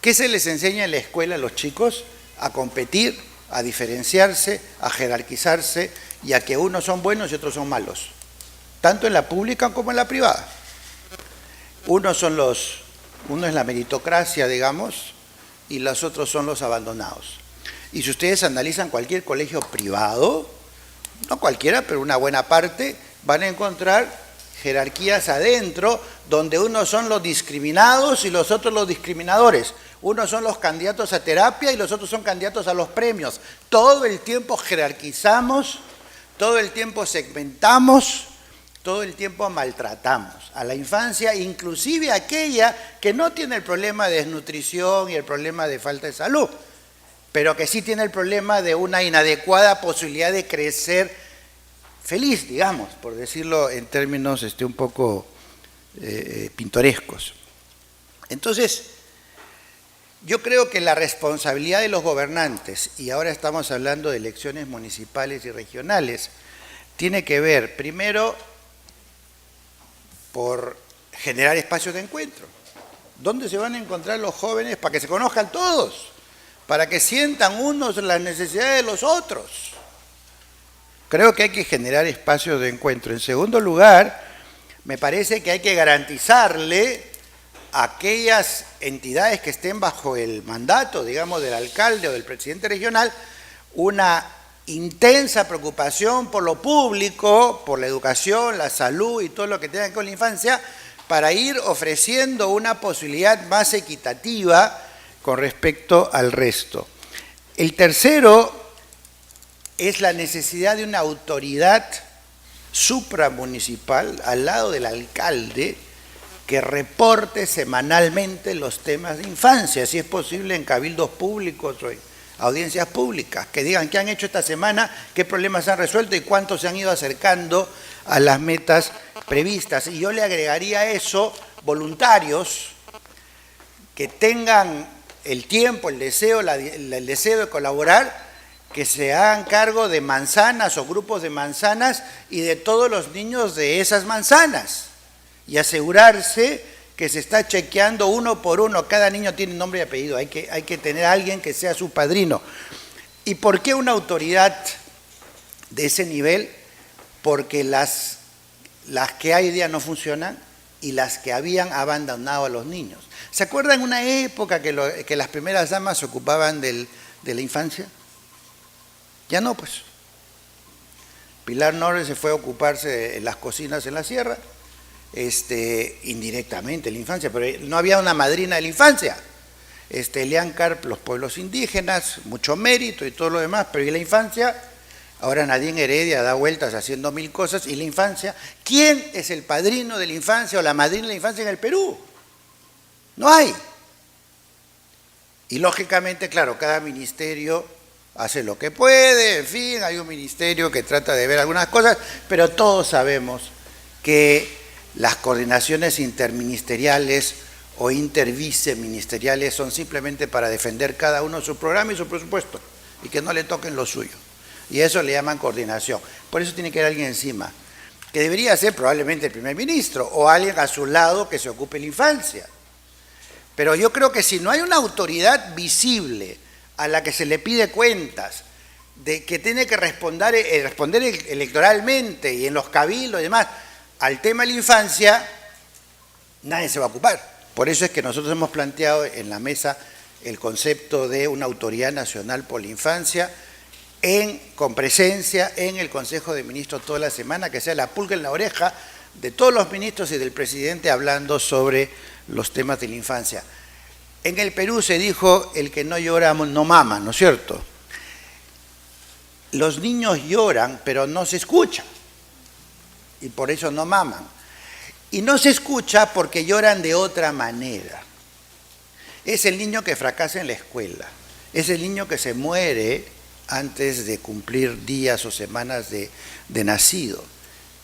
¿qué se les enseña en la escuela a los chicos? A competir, a diferenciarse, a jerarquizarse y a que unos son buenos y otros son malos, tanto en la pública como en la privada. Uno es la meritocracia, digamos, y los otros son los abandonados. Y si ustedes analizan cualquier colegio privado, no cualquiera, pero una buena parte, van a encontrar jerarquías adentro, donde unos son los discriminados y los otros los discriminadores. Unos son los candidatos a terapia y los otros son candidatos a los premios. Todo el tiempo jerarquizamos, todo el tiempo segmentamos, todo el tiempo maltratamos a la infancia, inclusive aquella que no tiene el problema de desnutrición y el problema de falta de salud, pero que sí tiene el problema de una inadecuada posibilidad de crecer feliz, digamos, por decirlo en términos un poco pintorescos. Entonces, yo creo que la responsabilidad de los gobernantes, y ahora estamos hablando de elecciones municipales y regionales, tiene que ver, primero, por generar espacios de encuentro. ¿Dónde se van a encontrar los jóvenes para que se conozcan todos? Para que sientan unos las necesidades de los otros. Creo que hay que generar espacios de encuentro. En segundo lugar, me parece que hay que garantizarle a aquellas entidades que estén bajo el mandato, digamos, del alcalde o del presidente regional, una intensa preocupación por lo público, por la educación, la salud y todo lo que tenga que ver con la infancia, para ir ofreciendo una posibilidad más equitativa con respecto al resto. El tercero es la necesidad de una autoridad supramunicipal al lado del alcalde que reporte semanalmente los temas de infancia, si es posible en cabildos públicos o en audiencias públicas, que digan qué han hecho esta semana, qué problemas han resuelto y cuántos se han ido acercando a las metas previstas. Y yo le agregaría a eso voluntarios que tengan el tiempo, el deseo de colaborar, que se hagan cargo de manzanas o grupos de manzanas y de todos los niños de esas manzanas y asegurarse que se está chequeando uno por uno. Cada niño tiene nombre y apellido, hay que tener a alguien que sea su padrino. ¿Y por qué una autoridad de ese nivel? Porque las que hay hoy día no funcionan y las que habían abandonado a los niños. ¿Se acuerdan una época que las primeras damas se ocupaban de la infancia? Ya no, pues. Pilar Norris se fue a ocuparse en las cocinas en la sierra, indirectamente la infancia, pero no había una madrina de la infancia. Elian Carp, los pueblos indígenas, mucho mérito y todo lo demás, pero ¿y la infancia? Ahora Nadine Heredia da vueltas haciendo mil cosas, ¿y la infancia? ¿Quién es el padrino de la infancia o la madrina de la infancia en el Perú? No hay. Y lógicamente, claro, cada ministerio hace lo que puede, en fin, hay un ministerio que trata de ver algunas cosas, pero todos sabemos que las coordinaciones interministeriales o interviceministeriales son simplemente para defender cada uno su programa y su presupuesto, y que no le toquen lo suyo. Y eso le llaman coordinación. Por eso tiene que haber alguien encima, que debería ser probablemente el primer ministro, o alguien a su lado que se ocupe de la infancia. Pero yo creo que si no hay una autoridad visible a la que se le pide cuentas, de que tiene que responder electoralmente y en los cabildos y demás, al tema de la infancia, nadie se va a ocupar. Por eso es que nosotros hemos planteado en la mesa el concepto de una autoridad nacional por la infancia, con presencia en el Consejo de Ministros toda la semana, que sea la pulga en la oreja de todos los ministros y del presidente hablando sobre los temas de la infancia. En el Perú se dijo, el que no llora no mama, ¿no es cierto? Los niños lloran, pero no se escuchan, y por eso no maman. Y no se escucha porque lloran de otra manera. Es el niño que fracasa en la escuela, es el niño que se muere antes de cumplir días o semanas de nacido,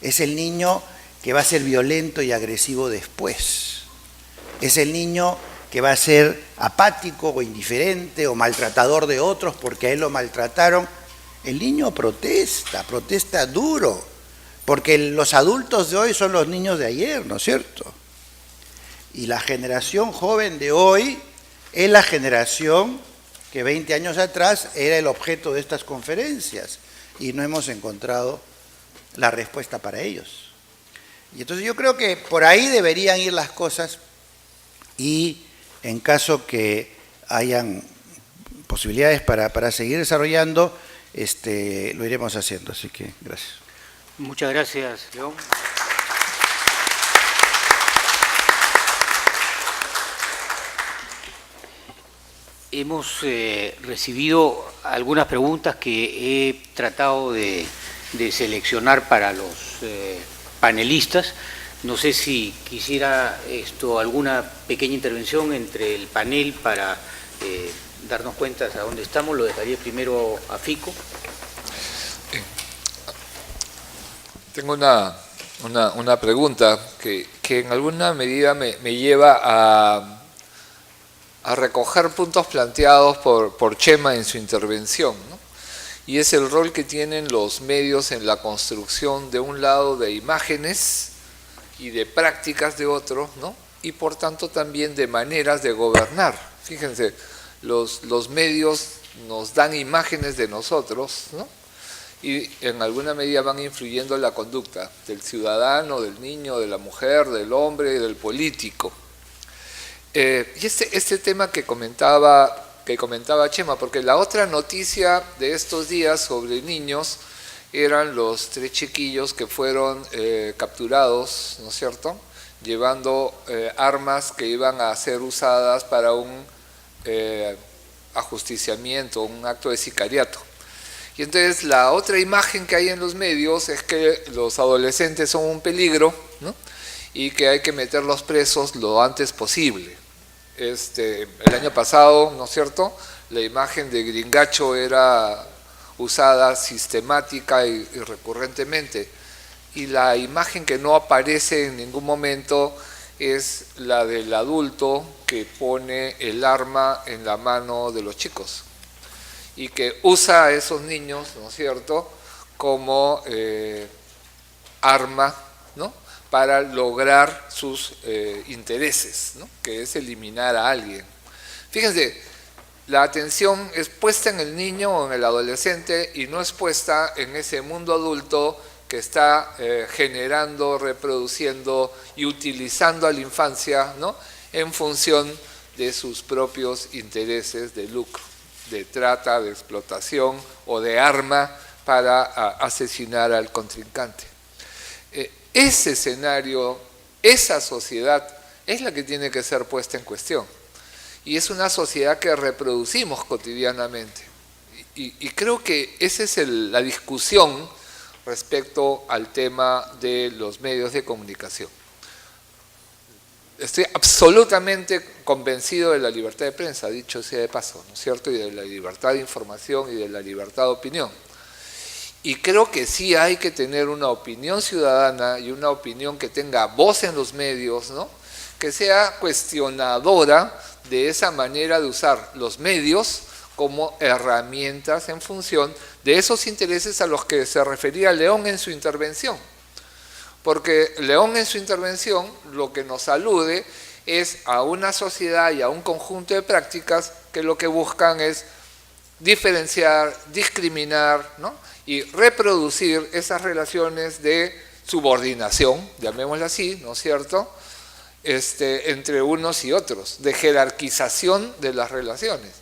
es el niño que va a ser violento y agresivo después, es el niño que va a ser apático o indiferente o maltratador de otros porque a él lo maltrataron. El niño protesta duro, porque los adultos de hoy son los niños de ayer, ¿no es cierto? Y la generación joven de hoy es la generación que 20 años atrás era el objeto de estas conferencias y no hemos encontrado la respuesta para ellos. Y entonces yo creo que por ahí deberían ir las cosas y en caso que hayan posibilidades para seguir desarrollando, lo iremos haciendo. Así que gracias. Muchas gracias, León. Hemos recibido algunas preguntas que he tratado de seleccionar para los panelistas. No sé si quisiera alguna pequeña intervención entre el panel para darnos cuenta de dónde estamos. Lo dejaría primero a Fico. Tengo una pregunta que en alguna medida me lleva a recoger puntos planteados por Chema en su intervención, ¿no? Y es el rol que tienen los medios en la construcción, de un lado, de imágenes y de prácticas de otro, ¿no? Y por tanto también de maneras de gobernar. Fíjense, los medios nos dan imágenes de nosotros, ¿no? Y en alguna medida van influyendo en la conducta del ciudadano, del niño, de la mujer, del hombre, del político. Y este tema que comentaba Chema, porque la otra noticia de estos días sobre niños eran los 3 chiquillos que fueron capturados, ¿no es cierto?, llevando armas que iban a ser usadas para un ajusticiamiento, un acto de sicariato. Y entonces la otra imagen que hay en los medios es que los adolescentes son un peligro, ¿no?, y que hay que meterlos presos lo antes posible. El año pasado, ¿no es cierto?, la imagen de Gringacho era usada sistemática y recurrentemente, y la imagen que no aparece en ningún momento es la del adulto que pone el arma en la mano de los chicos y que usa a esos niños, ¿no es cierto?, como arma, ¿no?, para lograr sus intereses, ¿no?, que es eliminar a alguien. Fíjense, la atención es puesta en el niño o en el adolescente y no es puesta en ese mundo adulto que está generando, reproduciendo y utilizando a la infancia, ¿no?, en función de sus propios intereses de lucro, de trata, de explotación o de arma para asesinar al contrincante. Ese escenario, esa sociedad es la que tiene que ser puesta en cuestión. Y es una sociedad que reproducimos cotidianamente. Y creo que esa es la discusión respecto al tema de los medios de comunicación. Estoy absolutamente convencido de la libertad de prensa, dicho sea de paso, ¿no es cierto?, y de la libertad de información y de la libertad de opinión. Y creo que sí hay que tener una opinión ciudadana y una opinión que tenga voz en los medios, ¿no?, que sea cuestionadora de esa manera de usar los medios como herramientas en función de esos intereses a los que se refería León en su intervención. Porque León en su intervención lo que nos alude es a una sociedad y a un conjunto de prácticas que lo que buscan es diferenciar, discriminar, ¿no?, y reproducir esas relaciones de subordinación, llamémosla así, ¿no es cierto?, entre unos y otros, de jerarquización de las relaciones.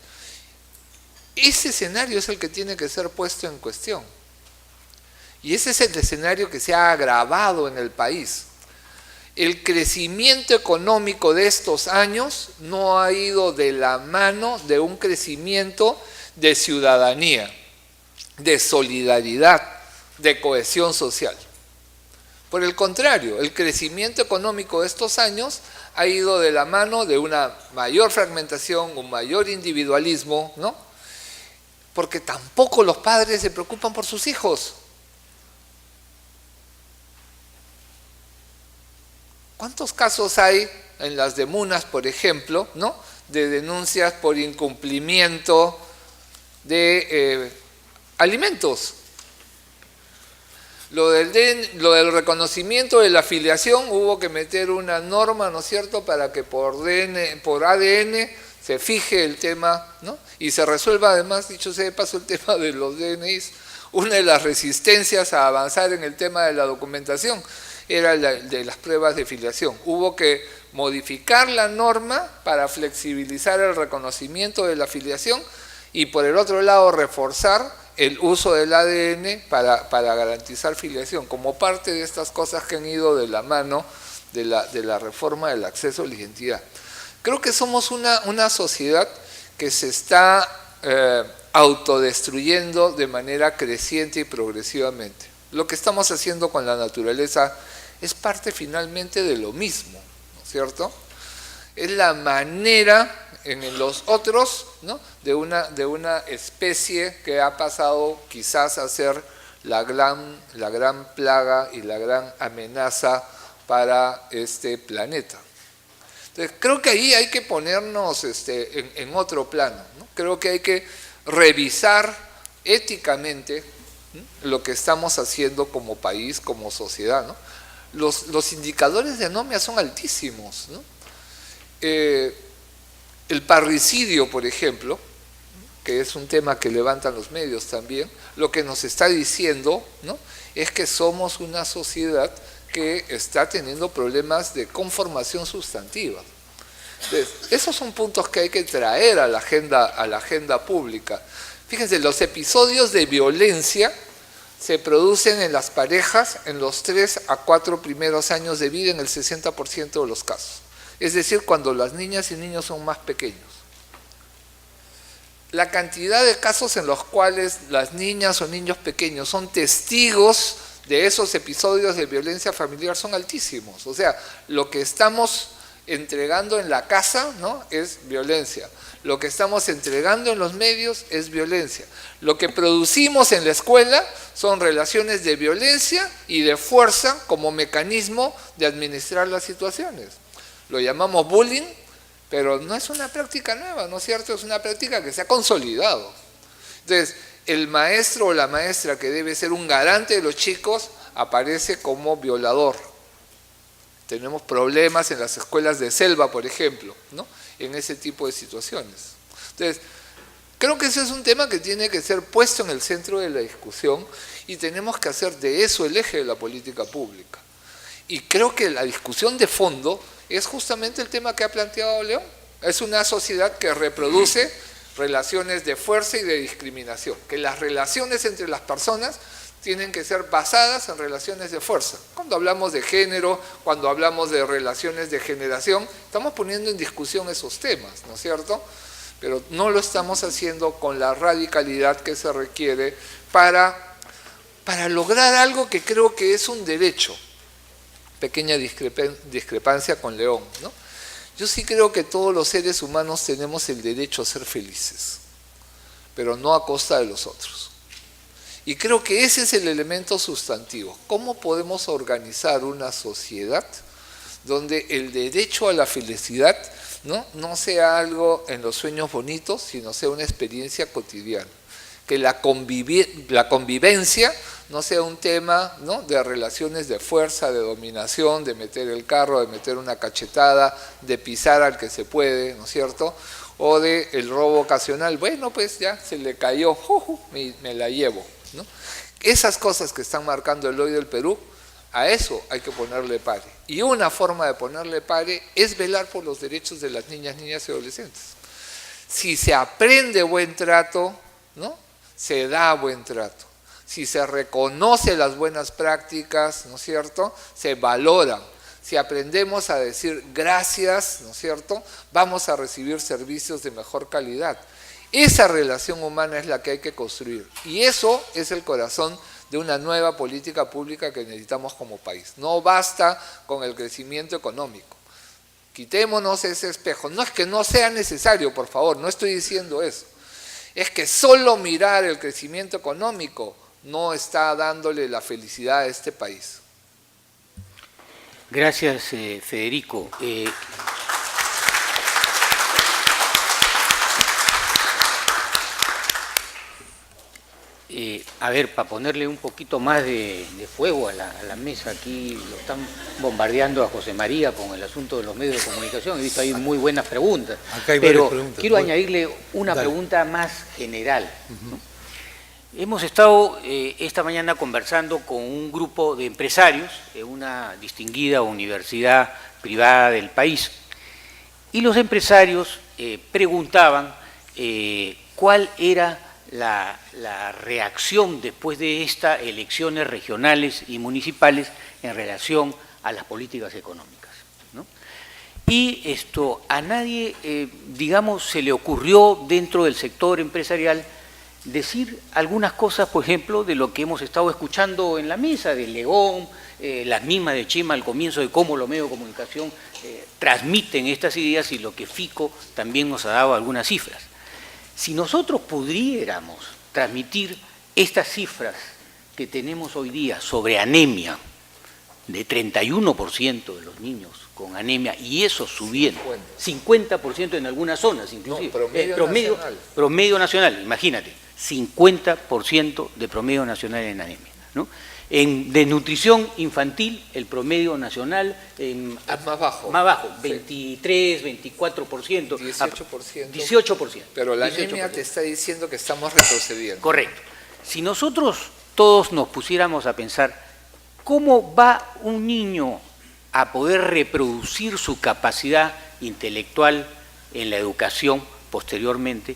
Ese escenario es el que tiene que ser puesto en cuestión. Y ese es el escenario que se ha agravado en el país. El crecimiento económico de estos años no ha ido de la mano de un crecimiento de ciudadanía, de solidaridad, de cohesión social. Por el contrario, el crecimiento económico de estos años ha ido de la mano de una mayor fragmentación, un mayor individualismo, ¿no? Porque tampoco los padres se preocupan por sus hijos. ¿Cuántos casos hay en las demunas, por ejemplo, ¿no?, de denuncias por incumplimiento de alimentos? Lo del reconocimiento de la filiación, hubo que meter una norma, ¿no es cierto?, para que por ADN se fije el tema, ¿no?, y se resuelva además, dicho sea de paso, el tema de los DNIs. Una de las resistencias a avanzar en el tema de la documentación era la de las pruebas de filiación. Hubo que modificar la norma para flexibilizar el reconocimiento de la filiación y por el otro lado reforzar el uso del ADN para garantizar filiación, como parte de estas cosas que han ido de la mano de la reforma del acceso a la identidad. Creo que somos una sociedad que se está autodestruyendo de manera creciente y progresivamente. Lo que estamos haciendo con la naturaleza es parte finalmente de lo mismo, ¿no es cierto? Es la manera en los otros, ¿no?, de una especie que ha pasado quizás a ser la gran plaga y la gran amenaza para este planeta. Entonces, creo que ahí hay que ponernos en otro plano, ¿no? Creo que hay que revisar éticamente, ¿no?, lo que estamos haciendo como país, como sociedad, ¿no? Los indicadores de anomia son altísimos, ¿no? El parricidio, por ejemplo, que es un tema que levantan los medios también, lo que nos está diciendo, ¿no?, es que somos una sociedad que está teniendo problemas de conformación sustantiva. Entonces, esos son puntos que hay que traer a la agenda pública. Fíjense, los episodios de violencia se producen en las parejas en los 3 a 4 primeros años de vida en el 60% de los casos. Es decir, cuando las niñas y niños son más pequeños. La cantidad de casos en los cuales las niñas o niños pequeños son testigos de esos episodios de violencia familiar son altísimos. O sea, lo que estamos entregando en la casa, ¿no?, es violencia. Lo que estamos entregando en los medios es violencia. Lo que producimos en la escuela son relaciones de violencia y de fuerza como mecanismo de administrar las situaciones. Lo llamamos bullying, pero no es una práctica nueva, ¿no es cierto? Es una práctica que se ha consolidado. Entonces, el maestro o la maestra que debe ser un garante de los chicos aparece como violador. Tenemos problemas en las escuelas de selva, por ejemplo, ¿no?, en ese tipo de situaciones. Entonces, creo que ese es un tema que tiene que ser puesto en el centro de la discusión y tenemos que hacer de eso el eje de la política pública. Y creo que la discusión de fondo es justamente el tema que ha planteado León. Es una sociedad que reproduce relaciones de fuerza y de discriminación, que las relaciones entre las personas tienen que ser basadas en relaciones de fuerza. Cuando hablamos de género, cuando hablamos de relaciones de generación, estamos poniendo en discusión esos temas, ¿no es cierto? Pero no lo estamos haciendo con la radicalidad que se requiere para lograr algo que creo que es un derecho. Pequeña discrepancia con León, ¿no? Yo sí creo que todos los seres humanos tenemos el derecho a ser felices, pero no a costa de los otros. Y creo que ese es el elemento sustantivo. ¿Cómo podemos organizar una sociedad donde el derecho a la felicidad no sea algo en los sueños bonitos, sino sea una experiencia cotidiana? Que la convivencia no sea un tema, ¿no?, de relaciones de fuerza, de dominación, de meter el carro, de meter una cachetada, de pisar al que se puede, ¿no es cierto? O de el robo ocasional, bueno, pues ya se le cayó, me la llevo, ¿no? Esas cosas que están marcando el hoy del Perú, a eso hay que ponerle pare. Y una forma de ponerle pare es velar por los derechos de las niñas y adolescentes. Si se aprende buen trato, ¿no?, se da buen trato. Si se reconoce las buenas prácticas, ¿no es cierto?, se valoran. Si aprendemos a decir gracias, ¿no es cierto?, vamos a recibir servicios de mejor calidad. Esa relación humana es la que hay que construir. Y eso es el corazón de una nueva política pública que necesitamos como país. No basta con el crecimiento económico. Quitémonos ese espejo. No es que no sea necesario, por favor, no estoy diciendo eso. Es que solo mirar el crecimiento económico no está dándole la felicidad a este país. Gracias, Federico. A ver, para ponerle un poquito más de fuego a la mesa, aquí lo están bombardeando a José María con el asunto de los medios de comunicación. He visto ahí muy buenas preguntas. Acá hay pero varias preguntas. Quiero añadirle una pregunta más general, ¿no? Hemos estado esta mañana conversando con un grupo de empresarios de una distinguida universidad privada del país, y los empresarios preguntaban cuál era la reacción después de estas elecciones regionales y municipales en relación a las políticas económicas, ¿no? Y a nadie, digamos, se le ocurrió dentro del sector empresarial decir algunas cosas, por ejemplo, de lo que hemos estado escuchando en la mesa, de León, las mismas de Chema al comienzo, de cómo los medios de comunicación transmiten estas ideas, y lo que Fico también nos ha dado algunas cifras. Si nosotros pudiéramos transmitir estas cifras que tenemos hoy día sobre anemia, de 31% de los niños con anemia, y eso subiendo, 50% en algunas zonas inclusive, no, promedio nacional, imagínate, 50% de promedio nacional en anemia, ¿no? En desnutrición infantil, el promedio nacional es más bajo. Más bajo, Sí. 23, 24%. 18%. 18%. Pero la 18%. anemia te está diciendo que estamos retrocediendo. Correcto. Si nosotros todos nos pusiéramos a pensar, ¿cómo va un niño a poder reproducir su capacidad intelectual en la educación posteriormente,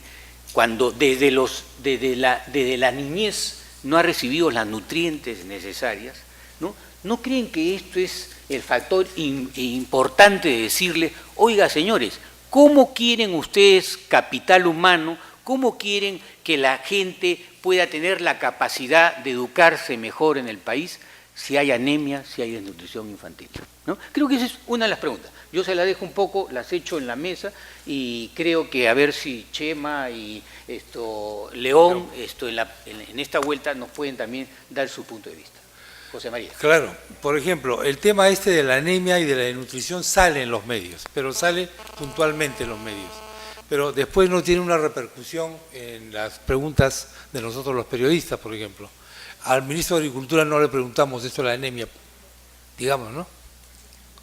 cuando desde la niñez no ha recibido las nutrientes necesarias, ¿no? ¿No creen que esto es el factor importante de decirle, oiga, señores, ¿cómo quieren ustedes capital humano? ¿Cómo quieren que la gente pueda tener la capacidad de educarse mejor en el país si hay anemia, si hay desnutrición infantil, ¿no? Creo que esa es una de las preguntas. Yo se las dejo un poco, las echo en la mesa, y creo que a ver si Chema y León en esta vuelta nos pueden también dar su punto de vista. José María. Claro, por ejemplo, el tema de la anemia y de la desnutrición sale en los medios, pero sale puntualmente en los medios. Pero después no tiene una repercusión en las preguntas de nosotros los periodistas, por ejemplo. Al ministro de Agricultura no le preguntamos esto de la anemia, digamos, ¿no?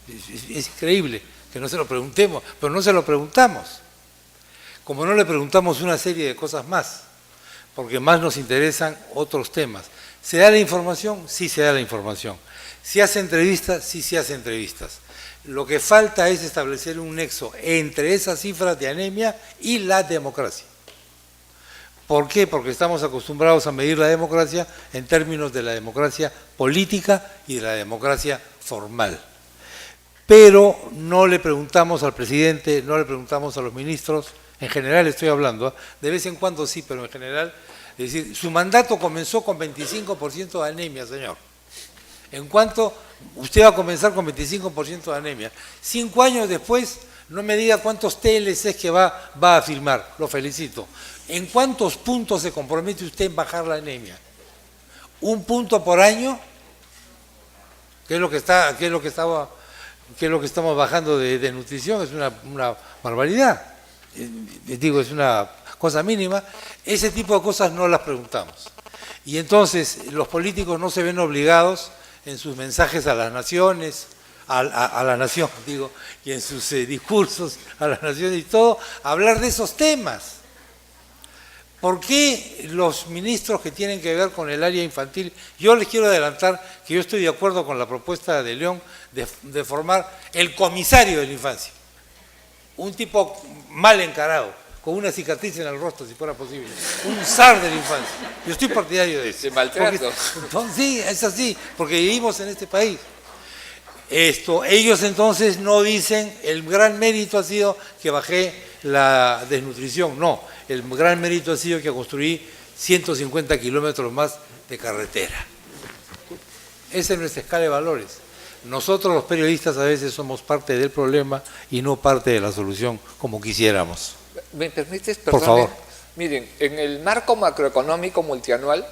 Es increíble que no se lo preguntemos, pero no se lo preguntamos. Como no le preguntamos una serie de cosas más, porque más nos interesan otros temas. ¿Se da la información? Sí se da la información. ¿Se hace entrevistas? Sí se hace entrevistas. Lo que falta es establecer un nexo entre esas cifras de anemia y la democracia. ¿Por qué? Porque estamos acostumbrados a medir la democracia en términos de la democracia política y de la democracia formal. Pero no le preguntamos al presidente, no le preguntamos a los ministros, en general estoy hablando, de vez en cuando sí, pero en general, es decir, su mandato comenzó con 25% de anemia, señor. En cuanto usted va a comenzar con 25% de anemia, 5 años después, no me diga cuántos TLCs que va a firmar, lo felicito. ¿En cuántos puntos se compromete usted en bajar la anemia? ¿1 punto por año? ¿Qué es lo que estamos bajando de nutrición? Es una barbaridad. Digo, es una cosa mínima. Ese tipo de cosas no las preguntamos. Y entonces los políticos no se ven obligados en sus mensajes a las naciones, a la nación, digo, y en sus discursos a las naciones y todo, a hablar de esos temas. ¿Por qué los ministros que tienen que ver con el área infantil? Yo les quiero adelantar que yo estoy de acuerdo con la propuesta de León de formar el comisario de la infancia. Un tipo mal encarado, con una cicatriz en el rostro, si fuera posible. Un zar de la infancia. Yo estoy partidario de eso. De maltrato. Sí, es así, porque vivimos en este país. Ellos entonces no dicen, el gran mérito ha sido que bajé la desnutrición. No, el gran mérito ha sido que construí 150 kilómetros más de carretera. Esa es nuestra escala de valores. Nosotros los periodistas a veces somos parte del problema y no parte de la solución como quisiéramos. ¿Me permites? Por favor. Miren, en el marco macroeconómico multianual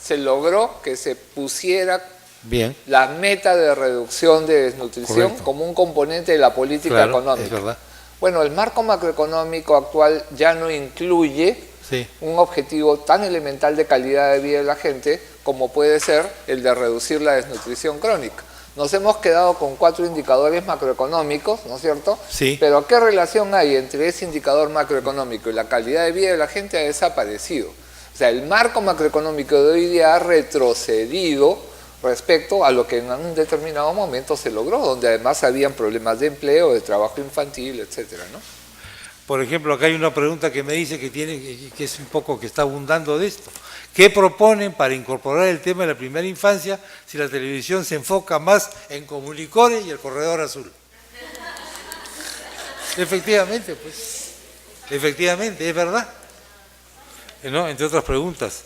se logró que se pusiera Bien. la meta de reducción de desnutrición Correcto. como un componente de la política Claro, económica. es verdad. Bueno, el marco macroeconómico actual ya no incluye Sí. un objetivo tan elemental de calidad de vida de la gente como puede ser el de reducir la desnutrición crónica. Nos hemos quedado con 4 indicadores macroeconómicos, ¿no es cierto? Sí. Pero ¿qué relación hay entre ese indicador macroeconómico y la calidad de vida de la gente? Ha desaparecido. O sea, el marco macroeconómico de hoy día ha retrocedido respecto a lo que en un determinado momento se logró, donde además habían problemas de empleo, de trabajo infantil, etcétera, ¿no? Por ejemplo, acá hay una pregunta que me dice que es un poco que está abundando de esto. ¿Qué proponen para incorporar el tema de la primera infancia si la televisión se enfoca más en Comunicore y el Corredor Azul? Efectivamente, pues. Efectivamente, es verdad. ¿No? Entre otras preguntas.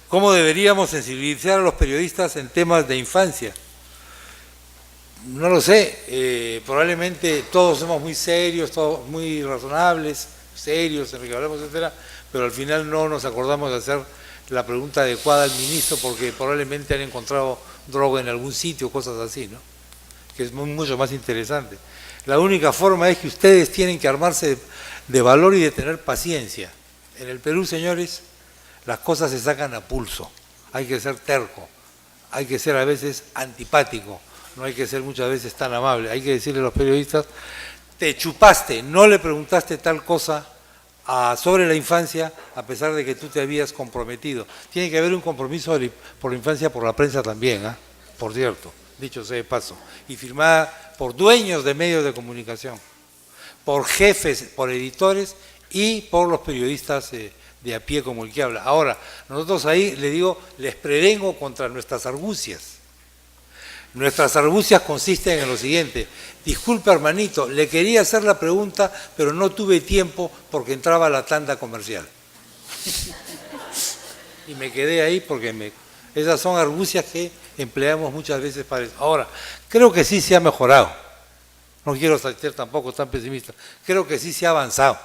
¿Cómo deberíamos sensibilizar a los periodistas en temas de infancia? No lo sé, probablemente todos somos muy serios, todos muy razonables, serios en lo que hablamos, etcétera, pero al final no nos acordamos de hacer la pregunta adecuada al ministro porque probablemente han encontrado droga en algún sitio, cosas así, ¿no? Que es mucho más interesante. La única forma es que ustedes tienen que armarse de valor y de tener paciencia. En el Perú, señores, las cosas se sacan a pulso. Hay que ser terco, hay que ser a veces antipático. No hay que ser muchas veces tan amable. Hay que decirle a los periodistas, te chupaste, no le preguntaste tal cosa sobre la infancia a pesar de que tú te habías comprometido. Tiene que haber un compromiso por la infancia por la prensa también, ¿eh? Por cierto, dicho sea de paso. Y firmada por dueños de medios de comunicación, por jefes, por editores y por los periodistas de a pie como el que habla. Ahora, nosotros ahí, le digo, les prevengo contra nuestras argucias. Nuestras argucias consisten en lo siguiente: disculpe hermanito, le quería hacer la pregunta, pero no tuve tiempo porque entraba la tanda comercial. Y me quedé ahí porque esas son argucias que empleamos muchas veces para eso. Ahora, creo que sí se ha mejorado. No quiero ser tampoco tan pesimista. Creo que sí se ha avanzado.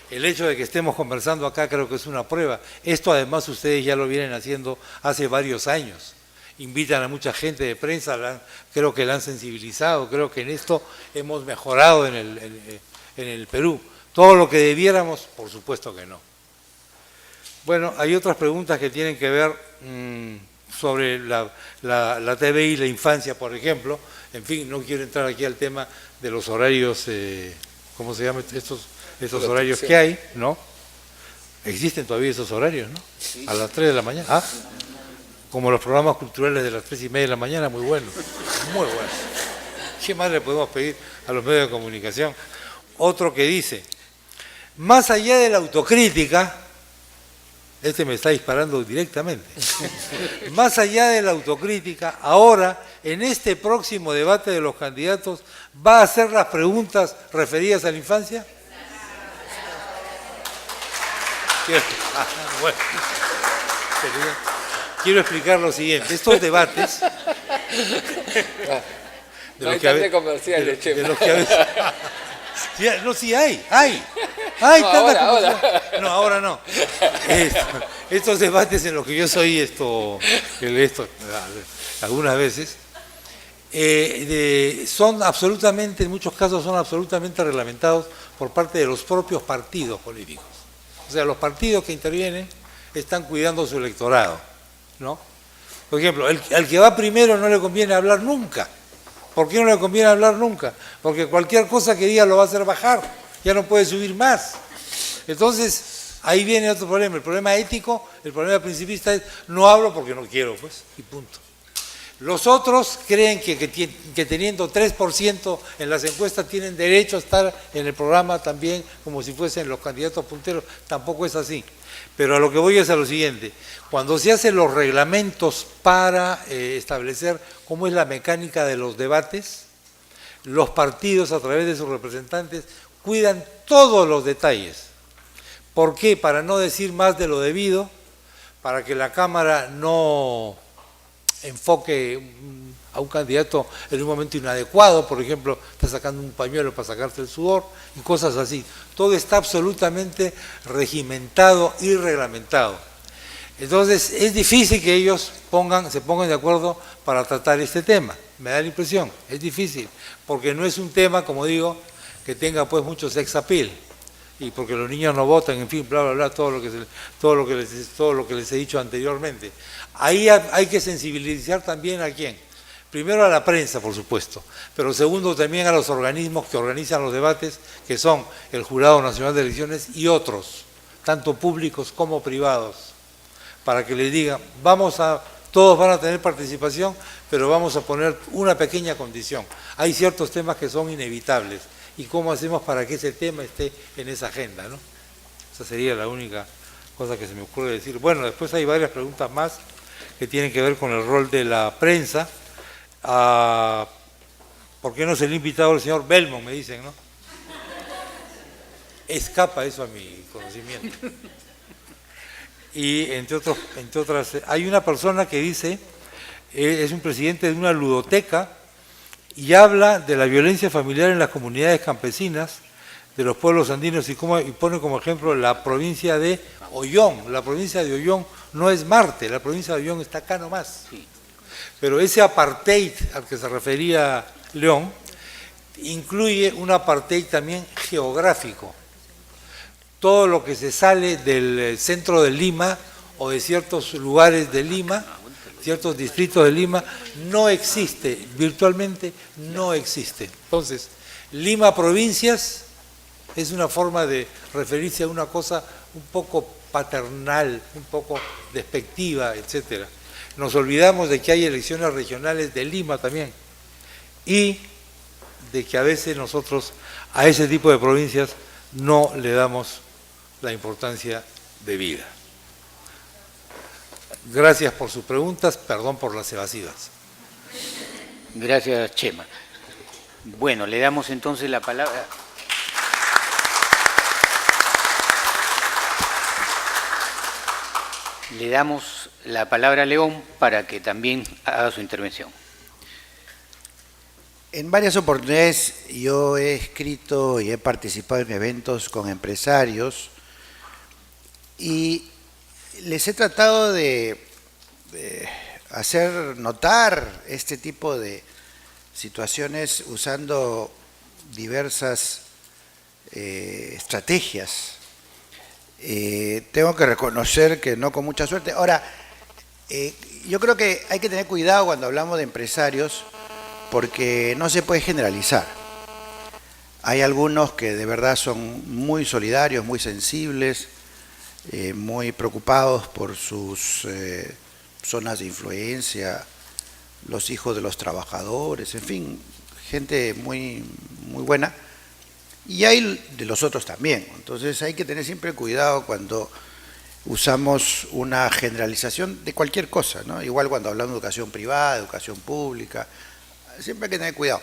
El hecho de que estemos conversando acá creo que es una prueba. Esto además ustedes ya lo vienen haciendo hace varios años. Invitan a mucha gente de prensa, creo que la han sensibilizado, creo que en esto hemos mejorado en el Perú. Todo lo que debiéramos, por supuesto que no. Bueno, hay otras preguntas que tienen que ver sobre la TV y la infancia, por ejemplo. En fin, no quiero entrar aquí al tema de los horarios, ¿cómo se llaman estos horarios que hay? ¿No? Existen todavía esos horarios, ¿no? A las 3 de la mañana. Ah, como los programas culturales de las 3:30 de la mañana, muy buenos, muy buenos. ¿Qué más le podemos pedir a los medios de comunicación? Otro que dice, más allá de la autocrítica, este me está disparando directamente, más allá de la autocrítica, ahora, en este próximo debate de los candidatos, ¿va a hacer las preguntas referidas a la infancia? Bueno, quiero explicar lo siguiente. Estos debates... No hay tanta comercial de Chema. No, sí hay no, tanta ahora. No, ahora no. Estos debates en los que yo soy algunas veces, son absolutamente, en muchos casos son absolutamente reglamentados por parte de los propios partidos políticos. O sea, los partidos que intervienen están cuidando su electorado, ¿no? Por ejemplo, al que va primero no le conviene hablar nunca. ¿Por qué no le conviene hablar nunca? Porque cualquier cosa que diga lo va a hacer bajar, ya no puede subir más. Entonces, ahí viene otro problema. El problema ético, el problema principista es no hablo porque no quiero, pues, y punto. Los otros creen que teniendo 3% en las encuestas tienen derecho a estar en el programa también como si fuesen los candidatos punteros. Tampoco es así. Pero a lo que voy es a lo siguiente. Cuando se hacen los reglamentos para establecer cómo es la mecánica de los debates, los partidos a través de sus representantes cuidan todos los detalles. ¿Por qué? Para no decir más de lo debido, para que la Cámara no enfoque a un candidato en un momento inadecuado, por ejemplo, está sacando un pañuelo para sacarse el sudor y cosas así. Todo está absolutamente regimentado y reglamentado. Entonces es difícil que ellos se pongan de acuerdo para tratar este tema, me da la impresión, es difícil, porque no es un tema, como digo, que tenga pues mucho sex appeal, y porque los niños no votan, en fin, bla, bla, bla, todo lo que les he dicho anteriormente. Ahí hay que sensibilizar también a quién. Primero a la prensa, por supuesto, pero segundo también a los organismos que organizan los debates, que son el Jurado Nacional de Elecciones y otros, tanto públicos como privados, para que les digan, todos van a tener participación, pero vamos a poner una pequeña condición. Hay ciertos temas que son inevitables, y cómo hacemos para que ese tema esté en esa agenda, ¿no? Esa sería la única cosa que se me ocurre decir. Bueno, después hay varias preguntas más que tienen que ver con el rol de la prensa. ¿Por qué no se le ha invitado al señor Belmont? Me dicen, ¿no? Escapa eso a mi conocimiento. Y entre otras, hay una persona que dice, es un presidente de una ludoteca, y habla de la violencia familiar en las comunidades campesinas de los pueblos andinos y pone como ejemplo la provincia de Ollón. La provincia de Ollón no es Marte, la provincia de Ollón está acá nomás. Pero ese apartheid al que se refería León incluye un apartheid también geográfico. Todo lo que se sale del centro de Lima o de ciertos lugares de Lima, ciertos distritos de Lima, no existe, virtualmente no existe. Entonces, Lima provincias es una forma de referirse a una cosa un poco paternal, un poco despectiva, etcétera. Nos olvidamos de que hay elecciones regionales de Lima también y de que a veces nosotros a ese tipo de provincias no le damos la importancia debida. Gracias por sus preguntas, perdón por las evasivas. Gracias, Chema. Bueno, le damos entonces la palabra. Le damos la palabra a León para que también haga su intervención. En varias oportunidades yo he escrito y he participado en eventos con empresarios y les he tratado de hacer notar este tipo de situaciones usando diversas estrategias. Tengo que reconocer que no con mucha suerte. Ahora, yo creo que hay que tener cuidado cuando hablamos de empresarios porque no se puede generalizar. Hay algunos que de verdad son muy solidarios, muy sensibles, muy preocupados por sus zonas de influencia, los hijos de los trabajadores, en fin, gente muy buena. Y hay de los otros también. Entonces hay que tener siempre cuidado cuando usamos una generalización de cualquier cosa, ¿no? Igual cuando hablamos de educación privada, educación pública, siempre hay que tener cuidado.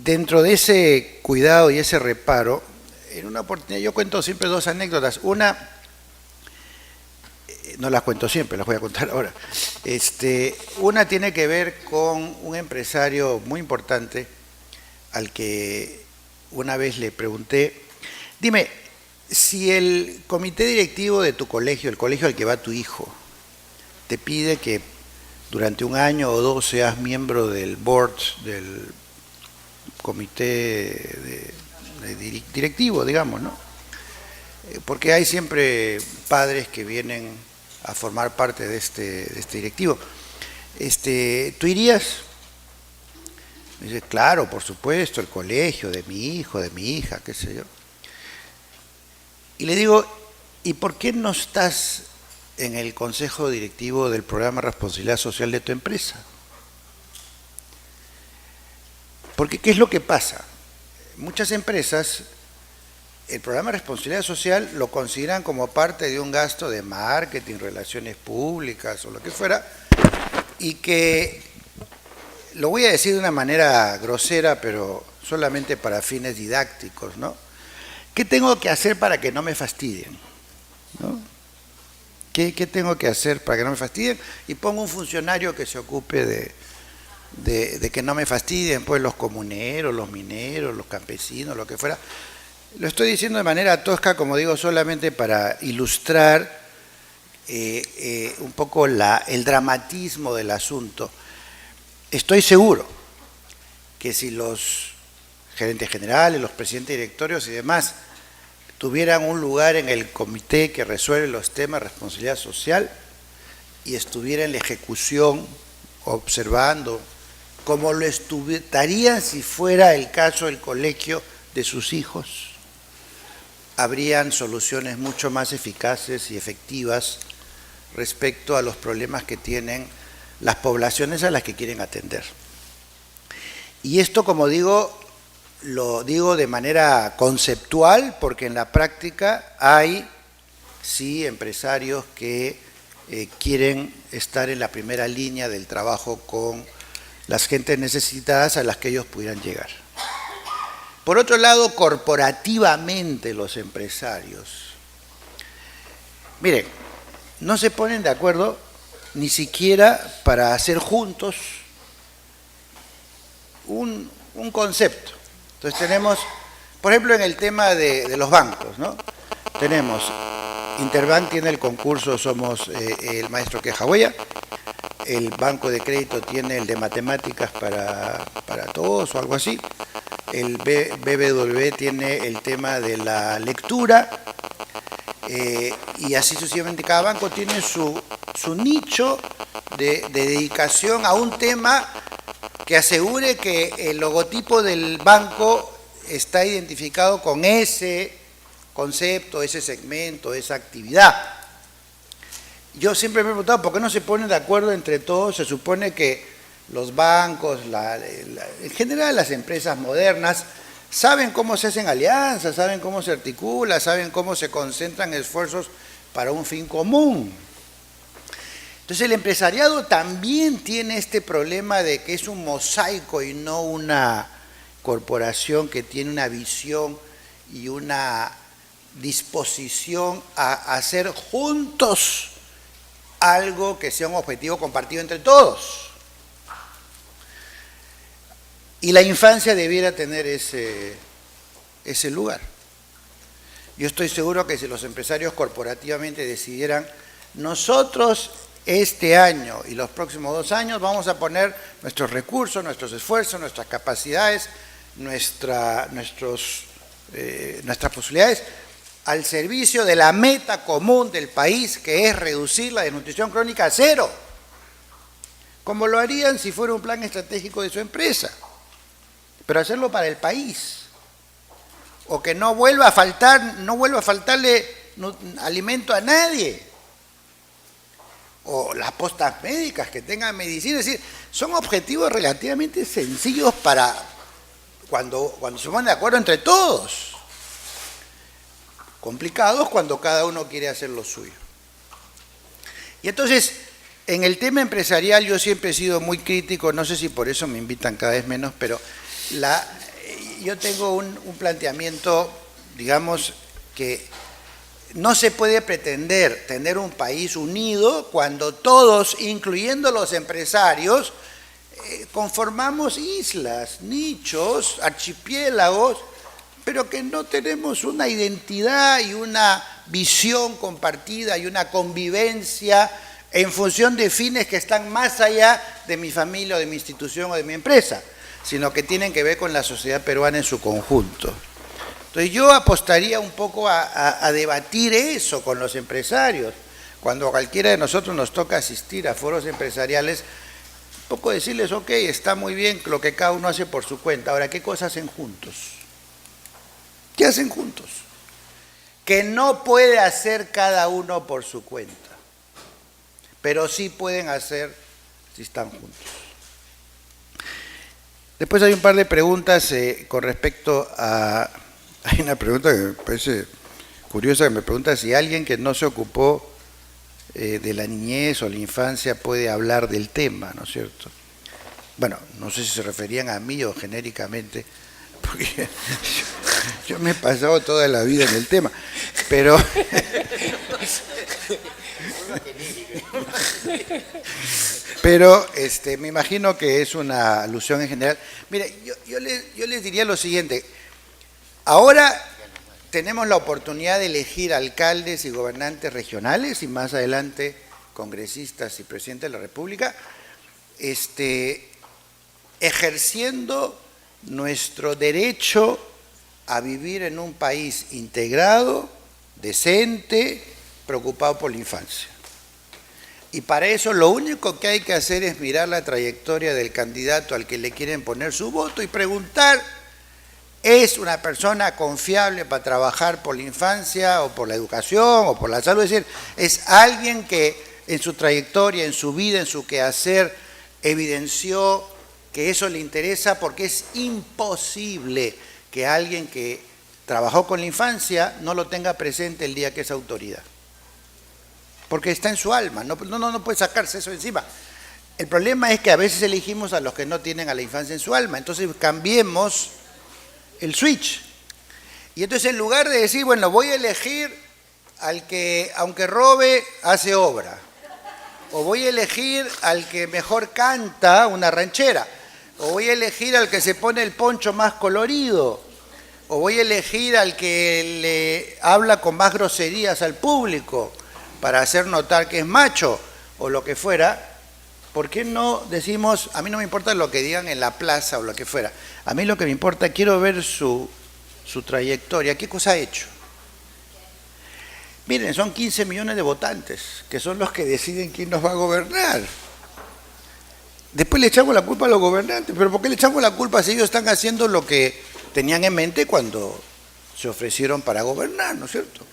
Dentro de ese cuidado y ese reparo, en una oportunidad, yo cuento siempre dos anécdotas. Una, no las cuento siempre, las voy a contar ahora. Una tiene que ver con un empresario muy importante al que una vez le pregunté, dime, si el comité directivo de tu colegio, el colegio al que va tu hijo, te pide que durante un año o dos seas miembro del board, del comité directivo, digamos, ¿no? Porque hay siempre padres que vienen a formar parte de este directivo. ¿Tú irías? Me dice, claro, por supuesto, el colegio de mi hijo, de mi hija, qué sé yo. Y le digo, ¿y por qué no estás en el consejo directivo del programa de responsabilidad social de tu empresa? Porque, ¿qué es lo que pasa? Muchas empresas, el programa de responsabilidad social lo consideran como parte de un gasto de marketing, relaciones públicas o lo que fuera, y que, lo voy a decir de una manera grosera, pero solamente para fines didácticos, ¿no? ¿Qué tengo que hacer para que no me fastidien? ¿No? ¿Qué tengo que hacer para que no me fastidien? Y pongo un funcionario que se ocupe de que no me fastidien, pues los comuneros, los mineros, los campesinos, lo que fuera. Lo estoy diciendo de manera tosca, como digo, solamente para ilustrar un poco el dramatismo del asunto. Estoy seguro que si los gerentes generales, los presidentes de directorios y demás tuvieran un lugar en el comité que resuelve los temas de responsabilidad social y estuviera en la ejecución observando, como lo estarían si fuera el caso del colegio de sus hijos, habrían soluciones mucho más eficaces y efectivas respecto a los problemas que tienen las poblaciones a las que quieren atender. Y esto, como digo, lo digo de manera conceptual, porque en la práctica hay, sí, empresarios que quieren estar en la primera línea del trabajo con las gentes necesitadas a las que ellos pudieran llegar. Por otro lado, corporativamente los empresarios, miren, no se ponen de acuerdo ni siquiera para hacer juntos un concepto. Entonces tenemos, por ejemplo, en el tema de los bancos, ¿no? Tenemos, Interbank tiene el concurso Somos el Maestro Quejahuella, el Banco de Crédito tiene el de Matemáticas para Todos o algo así, el BBVA tiene el tema de la lectura, y así sucesivamente. Cada banco tiene su nicho de dedicación a un tema que asegure que el logotipo del banco está identificado con ese concepto, ese segmento, esa actividad. Yo siempre me he preguntado por qué no se ponen de acuerdo entre todos. Se supone que los bancos, en general las empresas modernas, saben cómo se hacen alianzas, saben cómo se articula, saben cómo se concentran esfuerzos para un fin común. Entonces el empresariado también tiene este problema de que es un mosaico y no una corporación que tiene una visión y una disposición a hacer juntos algo que sea un objetivo compartido entre todos. Y la infancia debiera tener ese lugar. Yo estoy seguro que si los empresarios corporativamente decidieran, nosotros este año y los próximos 2 años vamos a poner nuestros recursos, nuestros esfuerzos, nuestras capacidades, nuestras posibilidades al servicio de la meta común del país, que es reducir la desnutrición crónica a 0, como lo harían si fuera un plan estratégico de su empresa, pero hacerlo para el país, o que no vuelva a faltarle alimento a nadie, o las postas médicas que tengan medicina. Es decir, son objetivos relativamente sencillos para cuando se ponen de acuerdo entre todos, complicados cuando cada uno quiere hacer lo suyo. Y entonces, en el tema empresarial yo siempre he sido muy crítico, no sé si por eso me invitan cada vez menos, pero yo tengo un planteamiento, digamos, que no se puede pretender tener un país unido cuando todos, incluyendo los empresarios, conformamos islas, nichos, archipiélagos, pero que no tenemos una identidad y una visión compartida y una convivencia en función de fines que están más allá de mi familia o de mi institución o de mi empresa, sino que tienen que ver con la sociedad peruana en su conjunto. Entonces yo apostaría un poco a debatir eso con los empresarios. Cuando a cualquiera de nosotros nos toca asistir a foros empresariales, un poco decirles, ok, está muy bien lo que cada uno hace por su cuenta, ahora, ¿qué cosas hacen juntos? ¿Qué hacen juntos? Que no puede hacer cada uno por su cuenta, pero sí pueden hacer si están juntos. Después hay un par de preguntas con respecto a... Hay una pregunta que me parece curiosa, que me pregunta si alguien que no se ocupó de la niñez o la infancia puede hablar del tema, ¿no es cierto? Bueno, no sé si se referían a mí o genéricamente, porque Yo me he pasado toda la vida en el tema, pero... Pero me imagino que es una alusión en general. Mire, yo les diría lo siguiente. Ahora tenemos la oportunidad de elegir alcaldes y gobernantes regionales y más adelante congresistas y presidente de la República, ejerciendo nuestro derecho a vivir en un país integrado, decente, preocupado por la infancia. Y para eso lo único que hay que hacer es mirar la trayectoria del candidato al que le quieren poner su voto y preguntar, ¿es una persona confiable para trabajar por la infancia o por la educación o por la salud? Es decir, ¿es alguien que en su trayectoria, en su vida, en su quehacer, evidenció que eso le interesa? Porque es imposible que alguien que trabajó con la infancia no lo tenga presente el día que es autoridad. Porque está en su alma, no puede sacarse eso encima. El problema es que a veces elegimos a los que no tienen a la infancia en su alma, entonces cambiemos el switch. Y entonces en lugar de decir, bueno, voy a elegir al que, aunque robe, hace obra, o voy a elegir al que mejor canta una ranchera, o voy a elegir al que se pone el poncho más colorido, o voy a elegir al que le habla con más groserías al público, para hacer notar que es macho o lo que fuera, ¿por qué no decimos, a mí no me importa lo que digan en la plaza o lo que fuera, a mí lo que me importa, quiero ver su trayectoria, qué cosa ha hecho? Miren, son 15 millones de votantes, que son los que deciden quién nos va a gobernar. Después le echamos la culpa a los gobernantes, pero ¿por qué le echamos la culpa si ellos están haciendo lo que tenían en mente cuando se ofrecieron para gobernar, ¿no es cierto?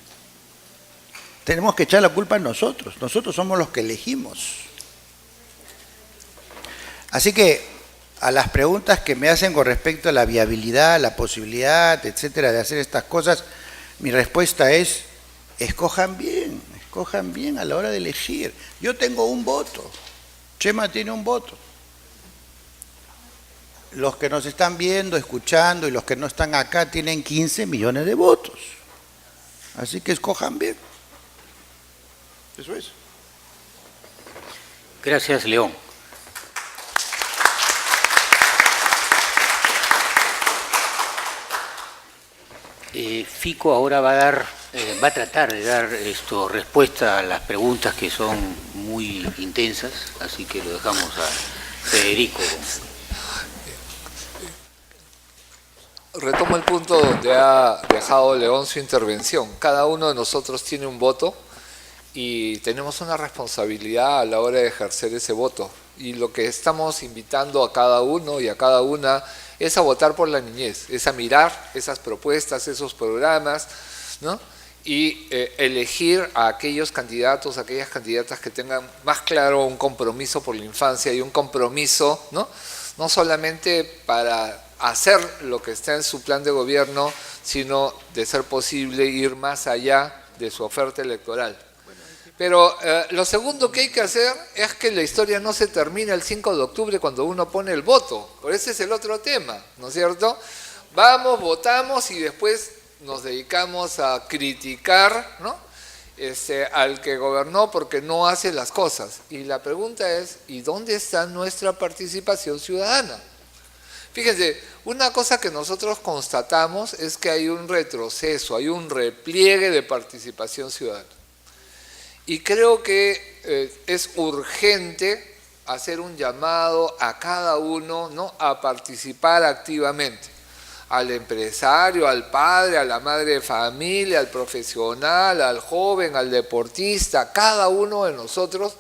Tenemos que echar la culpa a nosotros somos los que elegimos. Así que a las preguntas que me hacen con respecto a la viabilidad, la posibilidad, etcétera, de hacer estas cosas, mi respuesta es, escojan bien a la hora de elegir. Yo tengo un voto, Chema tiene un voto. Los que nos están viendo, escuchando y los que no están acá tienen 15 millones de votos. Así que escojan bien. Eso es. Gracias, León. Fico ahora va a tratar de dar respuesta a las preguntas que son muy intensas, así que lo dejamos a Federico. Retomo el punto donde ha dejado León su intervención. Cada uno de nosotros tiene un voto y tenemos una responsabilidad a la hora de ejercer ese voto. Y lo que estamos invitando a cada uno y a cada una es a votar por la niñez, es a mirar esas propuestas, esos programas, ¿no? Y elegir a aquellos candidatos, aquellas candidatas que tengan más claro un compromiso por la infancia y un compromiso, no solamente para hacer lo que está en su plan de gobierno, sino de ser posible ir más allá de su oferta electoral. Pero lo segundo que hay que hacer es que la historia no se termine el 5 de octubre cuando uno pone el voto. Por ese es el otro tema, ¿no es cierto? Vamos, votamos y después nos dedicamos a criticar, ¿no? Al que gobernó porque no hace las cosas. Y la pregunta es, ¿y dónde está nuestra participación ciudadana? Fíjense, una cosa que nosotros constatamos es que hay un retroceso, hay un repliegue de participación ciudadana. Y creo que es urgente hacer un llamado a cada uno, ¿no?, a participar activamente. Al empresario, al padre, a la madre de familia, al profesional, al joven, al deportista. Cada uno de nosotros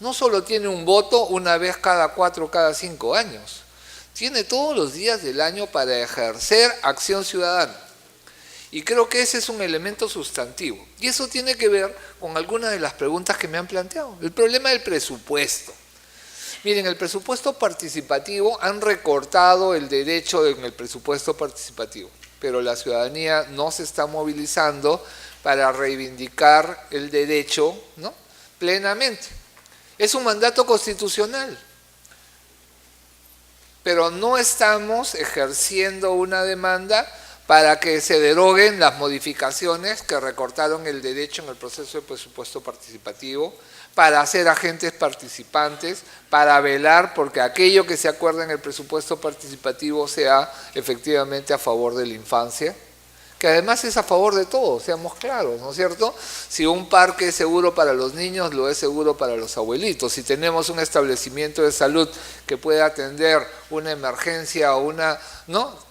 no solo tiene un voto una vez cada 4, cada 5 años. Tiene todos los días del año para ejercer acción ciudadana. Y creo que ese es un elemento sustantivo. Y eso tiene que ver con algunas de las preguntas que me han planteado. El problema del presupuesto. Miren, el presupuesto participativo, han recortado el derecho en el presupuesto participativo, pero la ciudadanía no se está movilizando para reivindicar el derecho, ¿no?, plenamente. Es un mandato constitucional, pero no estamos ejerciendo una demanda para que se deroguen las modificaciones que recortaron el derecho en el proceso de presupuesto participativo, para ser agentes participantes, para velar porque aquello que se acuerda en el presupuesto participativo sea efectivamente a favor de la infancia, que además es a favor de todos, seamos claros, ¿no es cierto? Si un parque es seguro para los niños, lo es seguro para los abuelitos. Si tenemos un establecimiento de salud que puede atender una emergencia o una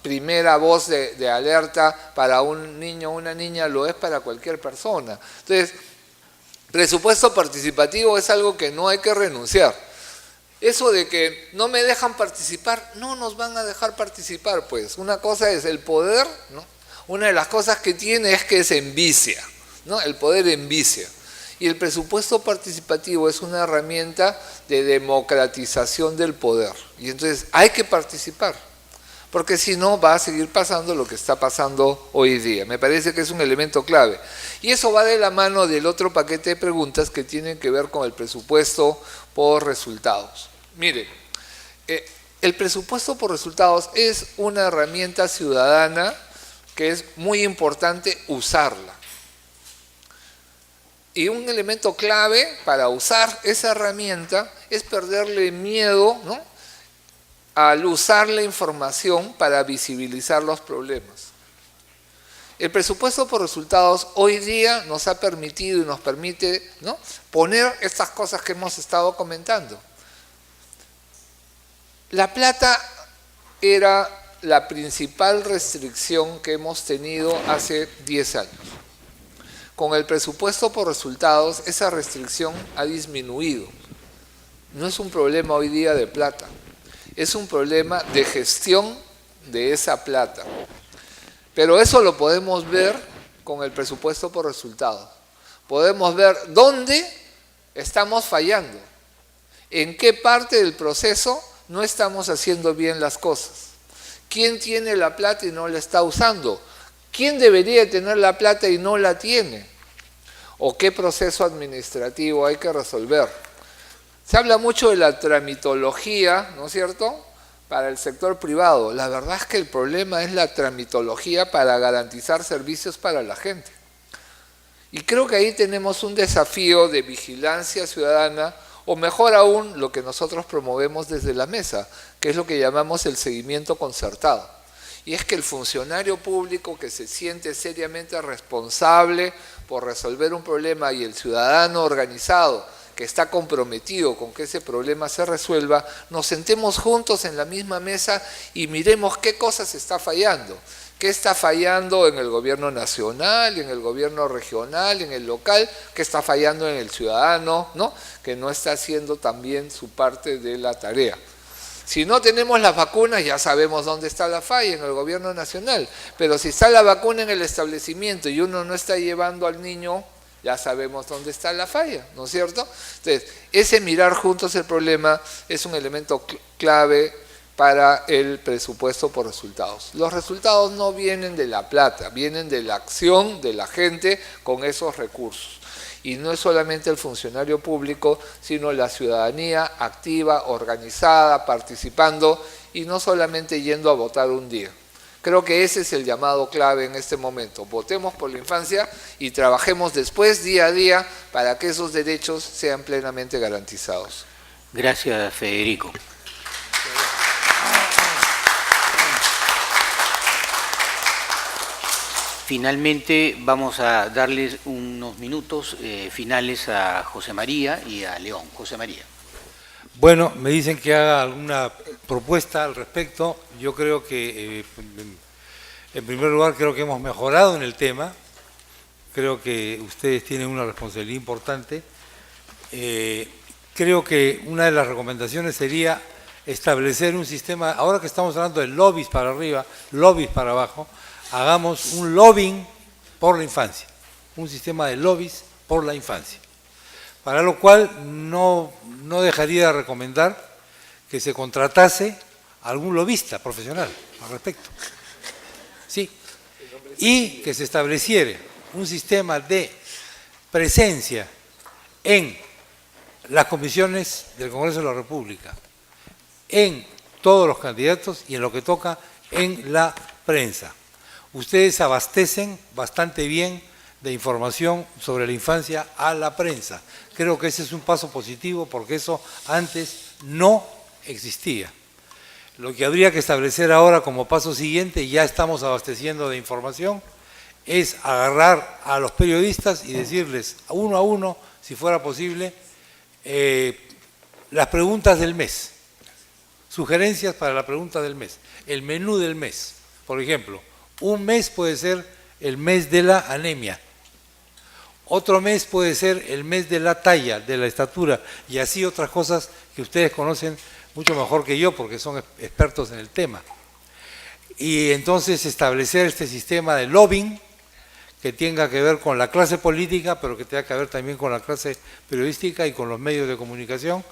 primera voz de alerta para un niño o una niña, lo es para cualquier persona. Entonces, presupuesto participativo es algo que no hay que renunciar. Eso de que no me dejan participar, no nos van a dejar participar, pues. Una cosa es el poder, ¿no? Una de las cosas que tiene es que se envicia, ¿no? El poder envicia. Y el presupuesto participativo es una herramienta de democratización del poder. Y entonces hay que participar, porque si no va a seguir pasando lo que está pasando hoy día. Me parece que es un elemento clave. Y eso va de la mano del otro paquete de preguntas que tienen que ver con el presupuesto por resultados. Mire, el presupuesto por resultados es una herramienta ciudadana que es muy importante usarla. Y un elemento clave para usar esa herramienta es perderle miedo, ¿no?, al usar la información para visibilizar los problemas. El presupuesto por resultados hoy día nos ha permitido y nos permite, ¿no?, poner estas cosas que hemos estado comentando. La plata era la principal restricción que hemos tenido hace 10 años. Con el presupuesto por resultados, esa restricción ha disminuido. No es un problema hoy día de plata, es un problema de gestión de esa plata. Pero eso lo podemos ver con el presupuesto por resultados. Podemos ver dónde estamos fallando, en qué parte del proceso no estamos haciendo bien las cosas. ¿Quién tiene la plata y no la está usando? ¿Quién debería tener la plata y no la tiene? ¿O qué proceso administrativo hay que resolver? Se habla mucho de la tramitología, ¿no es cierto?, para el sector privado. La verdad es que el problema es la tramitología para garantizar servicios para la gente. Y creo que ahí tenemos un desafío de vigilancia ciudadana, o mejor aún, lo que nosotros promovemos desde la mesa, que es lo que llamamos el seguimiento concertado. Y es que el funcionario público que se siente seriamente responsable por resolver un problema y el ciudadano organizado que está comprometido con que ese problema se resuelva, nos sentemos juntos en la misma mesa y miremos qué cosas está fallando. ¿Qué está fallando en el gobierno nacional, en el gobierno regional, en el local? ¿Qué está fallando en el ciudadano, ¿no?, que no está haciendo también su parte de la tarea? Si no tenemos las vacunas, ya sabemos dónde está la falla, en el gobierno nacional. Pero si está la vacuna en el establecimiento y uno no está llevando al niño, ya sabemos dónde está la falla, ¿no es cierto? Entonces, ese mirar juntos el problema es un elemento clave para el presupuesto por resultados. Los resultados no vienen de la plata, vienen de la acción de la gente con esos recursos. Y no es solamente el funcionario público, sino la ciudadanía activa, organizada, participando, y no solamente yendo a votar un día. Creo que ese es el llamado clave en este momento. Votemos por la infancia y trabajemos después, día a día, para que esos derechos sean plenamente garantizados. Gracias, Federico. Finalmente vamos a darles unos minutos finales a José María y a León. José María. Bueno, me dicen que haga alguna propuesta al respecto. Yo creo que, en primer lugar, creo que hemos mejorado en el tema. Creo que ustedes tienen una responsabilidad importante. Creo que una de las recomendaciones sería establecer un sistema, ahora que estamos hablando de lobbies para arriba, lobbies para abajo, hagamos un lobbying por la infancia, un sistema de lobbies por la infancia. Para lo cual no dejaría de recomendar que se contratase a algún lobista profesional al respecto. Sí. Y que se estableciera un sistema de presencia en las comisiones del Congreso de la República, en todos los candidatos y en lo que toca en la prensa. ustedes abastecen bastante bien de información sobre la infancia a la prensa. Creo que ese es un paso positivo porque eso antes no existía. Lo que habría que establecer ahora como paso siguiente, ya estamos abasteciendo de información, es agarrar a los periodistas y decirles uno a uno, si fuera posible, las preguntas del mes, sugerencias para la pregunta del mes, el menú del mes. Por ejemplo, un mes puede ser el mes de la anemia, otro mes puede ser el mes de la talla, de la estatura, y así otras cosas que ustedes conocen mucho mejor que yo porque son expertos en el tema. Y entonces establecer este sistema de lobbying que tenga que ver con la clase política, pero que tenga que ver también con la clase periodística y con los medios de comunicación.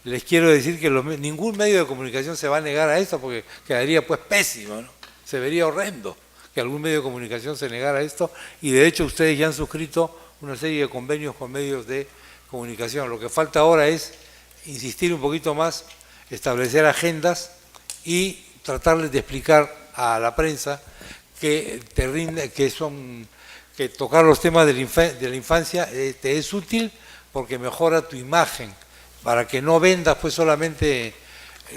Les quiero decir que ningún medio de comunicación se va a negar a esto porque quedaría pues pésimo, ¿no? Se vería horrendo que algún medio de comunicación se negara a esto, y de hecho ustedes ya han suscrito una serie de convenios con medios de comunicación. Lo que falta ahora es insistir un poquito más, establecer agendas y tratarles de explicar a la prensa que tocar los temas de la infancia te es útil porque mejora tu imagen, para que no vendas pues solamente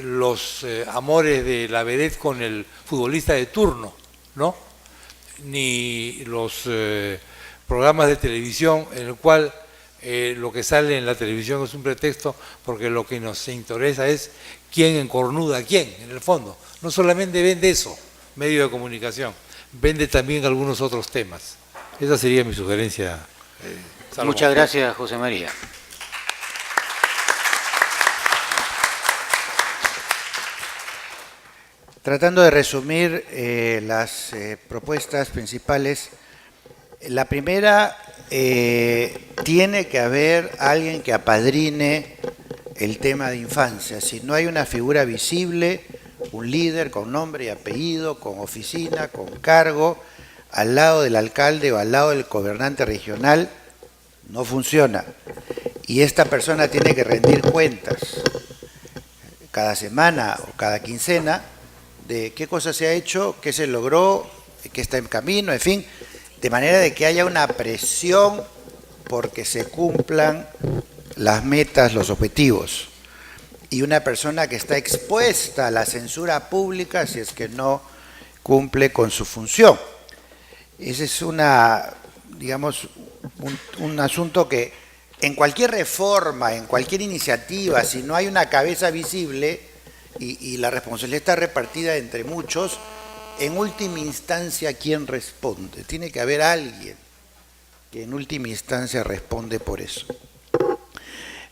los amores de la vedette con el futbolista de turno, ¿no? Ni los programas de televisión en el cual lo que sale en la televisión es un pretexto, porque lo que nos interesa es quién encornuda a quién, en el fondo. No solamente vende eso, medio de comunicación, vende también algunos otros temas. Esa sería mi sugerencia. Muchas gracias, José María. Tratando de resumir las propuestas principales, la primera, tiene que haber alguien que apadrine el tema de infancia. Si no hay una figura visible, un líder con nombre y apellido, con oficina, con cargo, al lado del alcalde o al lado del gobernante regional, no funciona. Y esta persona tiene que rendir cuentas cada semana o cada quincena de qué cosa se ha hecho, qué se logró, qué está en camino, en fin, de manera de que haya una presión porque se cumplan las metas, los objetivos. Y una persona que está expuesta a la censura pública si es que no cumple con su función. Ese es digamos, un asunto que en cualquier reforma, en cualquier iniciativa, si no hay una cabeza visible y la responsabilidad está repartida entre muchos, en última instancia, ¿quién responde? Tiene que haber alguien que en última instancia responde por eso.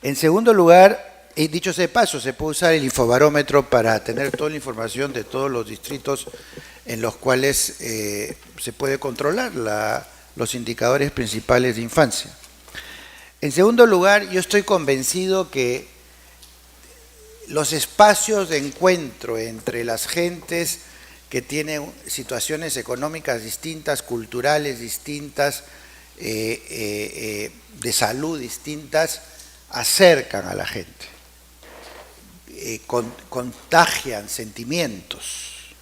En segundo lugar, dicho sea de paso, se puede usar el infobarómetro para tener toda la información de todos los distritos en los cuales se puede controlar los indicadores principales de infancia. En segundo lugar, yo estoy convencido que los espacios de encuentro entre las gentes que tienen situaciones económicas distintas, culturales distintas, de salud distintas, acercan a la gente, contagian sentimientos.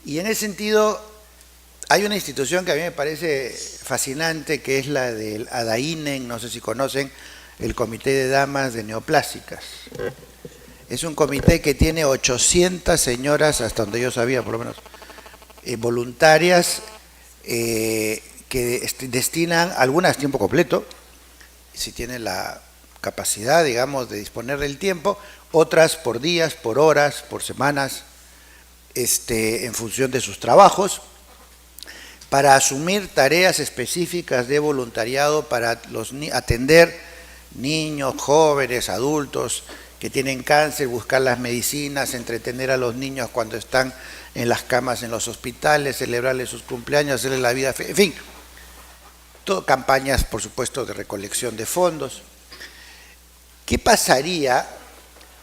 Y en ese sentido, hay una institución que a mí me parece fascinante, que es la del ADAINEN, no sé si conocen, el Comité de Damas de Neoplásicas. Es un comité que tiene 800 señoras, hasta donde yo sabía por lo menos, voluntarias, que destinan algunas a tiempo completo, si tienen la capacidad, digamos, de disponer del tiempo, otras por días, por horas, por semanas, en función de sus trabajos, para asumir tareas específicas de voluntariado para atender niños, jóvenes, adultos que tienen cáncer, buscar las medicinas, entretener a los niños cuando están en las camas en los hospitales, celebrarles sus cumpleaños, hacerles la vida, en fin, todo campañas, por supuesto, de recolección de fondos. ¿Qué pasaría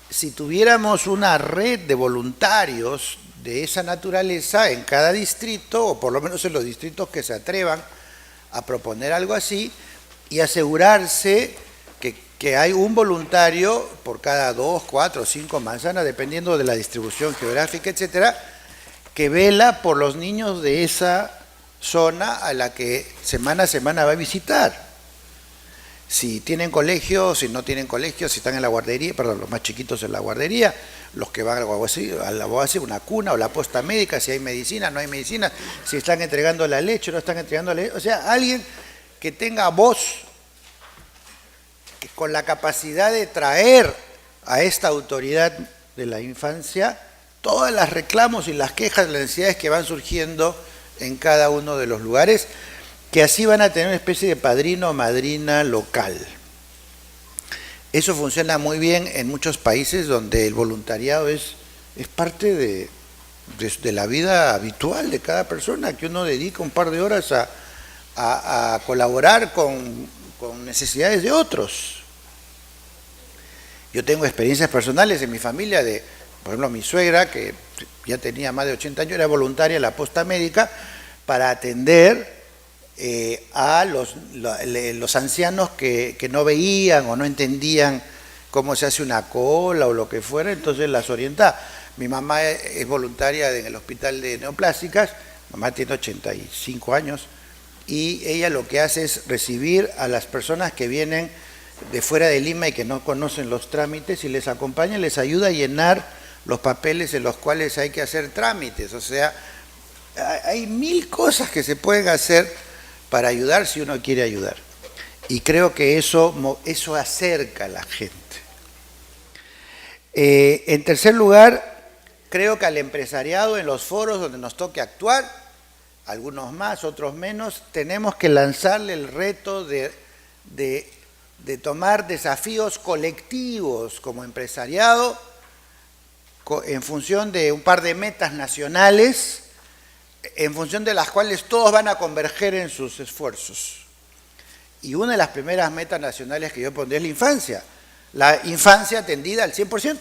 si tuviéramos una red de voluntarios de esa naturaleza en cada distrito, o por lo menos en los distritos que se atrevan a proponer algo así, y asegurarse que hay un voluntario por cada 2, 4, 5 manzanas, dependiendo de la distribución geográfica, etcétera, que vela por los niños de esa zona a la que semana a semana va a visitar. Si tienen colegio, si no tienen colegio, si están en la guardería, perdón, los más chiquitos en la guardería, los que van a la base, una cuna o la posta médica, si hay medicina, no hay medicina, si están entregando la leche, no están entregando la leche. O sea, alguien que tenga voz, que con la capacidad de traer a esta autoridad de la infancia todas las reclamos y las quejas, las necesidades que van surgiendo en cada uno de los lugares, que así van a tener una especie de padrino o madrina local. Eso funciona muy bien en muchos países donde el voluntariado es parte de la vida habitual de cada persona, que uno dedica un par de horas a colaborar con necesidades de otros. Yo tengo experiencias personales en mi familia de, por ejemplo, mi suegra, que ya tenía más de 80 años, era voluntaria en la posta médica para atender a los ancianos que no veían o no entendían cómo se hace una cola o lo que fuera, entonces las orientaba. Mi mamá es voluntaria en el hospital de neoplásicas, mamá tiene 85 años, y ella lo que hace es recibir a las personas que vienen de fuera de Lima y que no conocen los trámites y les acompaña, les ayuda a llenar los papeles en los cuales hay que hacer trámites. O sea, hay 1000 cosas que se pueden hacer para ayudar si uno quiere ayudar. Y creo que eso acerca a la gente. En tercer lugar, creo que al empresariado en los foros donde nos toque actuar, algunos más, otros menos, tenemos que lanzarle el reto de tomar desafíos colectivos como empresariado en función de un par de metas nacionales, en función de las cuales todos van a converger en sus esfuerzos. Y una de las primeras metas nacionales que yo pondré es la infancia atendida al 100%.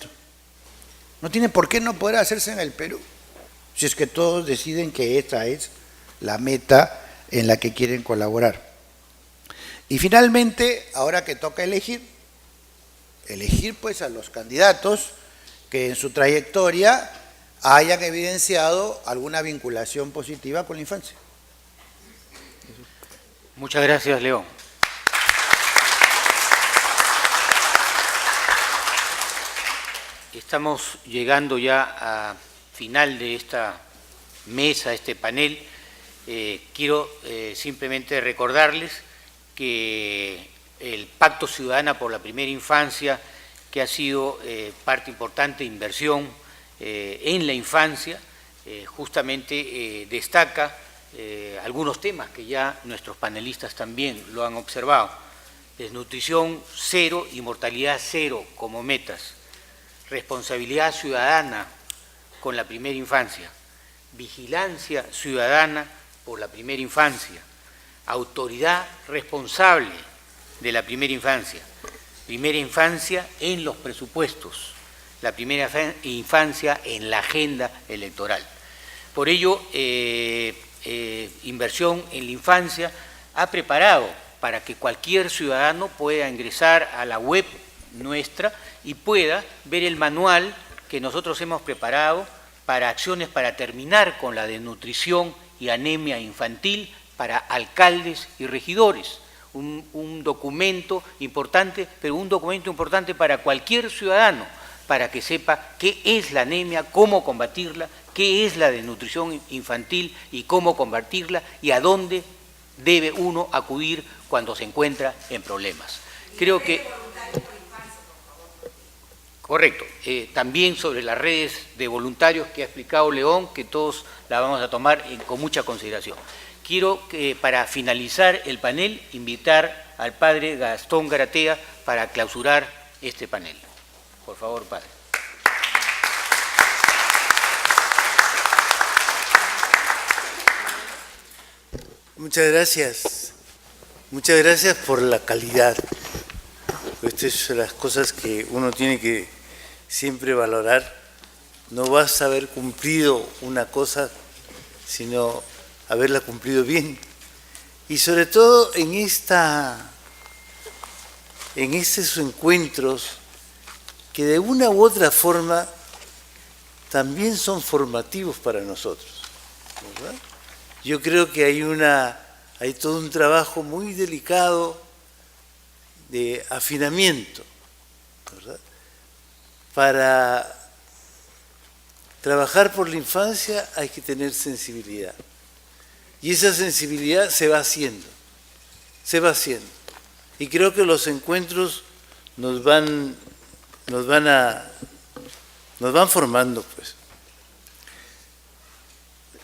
No tiene por qué no poder hacerse en el Perú, si es que todos deciden que esta es la meta en la que quieren colaborar. Y finalmente, ahora que toca elegir pues a los candidatos que en su trayectoria hayan evidenciado alguna vinculación positiva con la infancia. Muchas gracias, León. Estamos llegando ya a final de esta mesa, este panel. Quiero simplemente recordarles que el Pacto Ciudadana por la Primera Infancia, que ha sido parte importante de inversión en la infancia, justamente destaca algunos temas que ya nuestros panelistas también lo han observado. Desnutrición cero y mortalidad cero como metas. Responsabilidad ciudadana con la primera infancia. Vigilancia ciudadana por la primera infancia. Autoridad responsable de la primera infancia. Primera infancia en los presupuestos. La primera infancia en la agenda electoral. Por ello, Inversión en la Infancia ha preparado para que cualquier ciudadano pueda ingresar a la web nuestra y pueda ver el manual que nosotros hemos preparado para acciones para terminar con la desnutrición y anemia infantil para alcaldes y regidores. Un documento importante, pero un documento importante para cualquier ciudadano, para que sepa qué es la anemia, cómo combatirla, qué es la desnutrición infantil y cómo combatirla y a dónde debe uno acudir cuando se encuentra en problemas. Creo que... Correcto. También sobre las redes de voluntarios que ha explicado León, que todos la vamos a tomar con mucha consideración. Quiero, para finalizar el panel, invitar al padre Gastón Garatea para clausurar este panel. Por favor, padre. Muchas gracias. Muchas gracias por la calidad. Estas son las cosas que uno tiene que siempre valorar. No vas a haber cumplido una cosa, sino haberla cumplido bien. Y sobre todo en estos encuentros que de una u otra forma también son formativos para nosotros, ¿verdad? Yo creo que hay todo un trabajo muy delicado de afinamiento, ¿verdad? Para trabajar por la infancia hay que tener sensibilidad. Y esa sensibilidad se va haciendo. Y creo que los encuentros nos van formando, pues.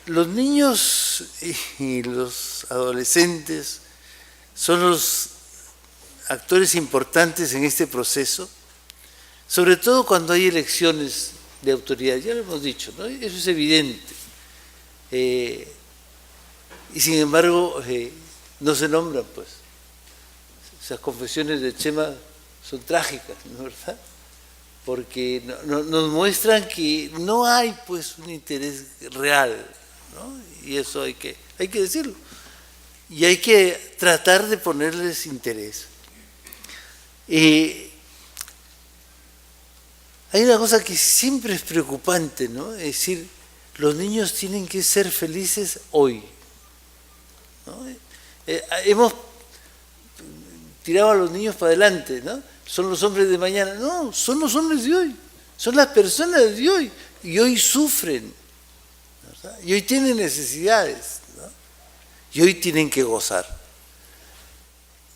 Los niños y los adolescentes son los actores importantes en este proceso, sobre todo cuando hay elecciones de autoridad, ya lo hemos dicho, ¿no? Eso es evidente. Y sin embargo, no se nombran, pues. Esas confesiones de Chema son trágicas, ¿no es verdad? Porque nos muestran que no hay, pues, un interés real, ¿no? Y eso hay que decirlo. Y hay que tratar de ponerles interés. Hay una cosa que siempre es preocupante, ¿no? Es decir, los niños tienen que ser felices hoy, ¿no? Hemos tirado a los niños para adelante, ¿no? Son los hombres de mañana. No, son los hombres de hoy, son las personas de hoy, y hoy sufren, ¿verdad? Y hoy tienen necesidades, ¿no? Y hoy tienen que gozar.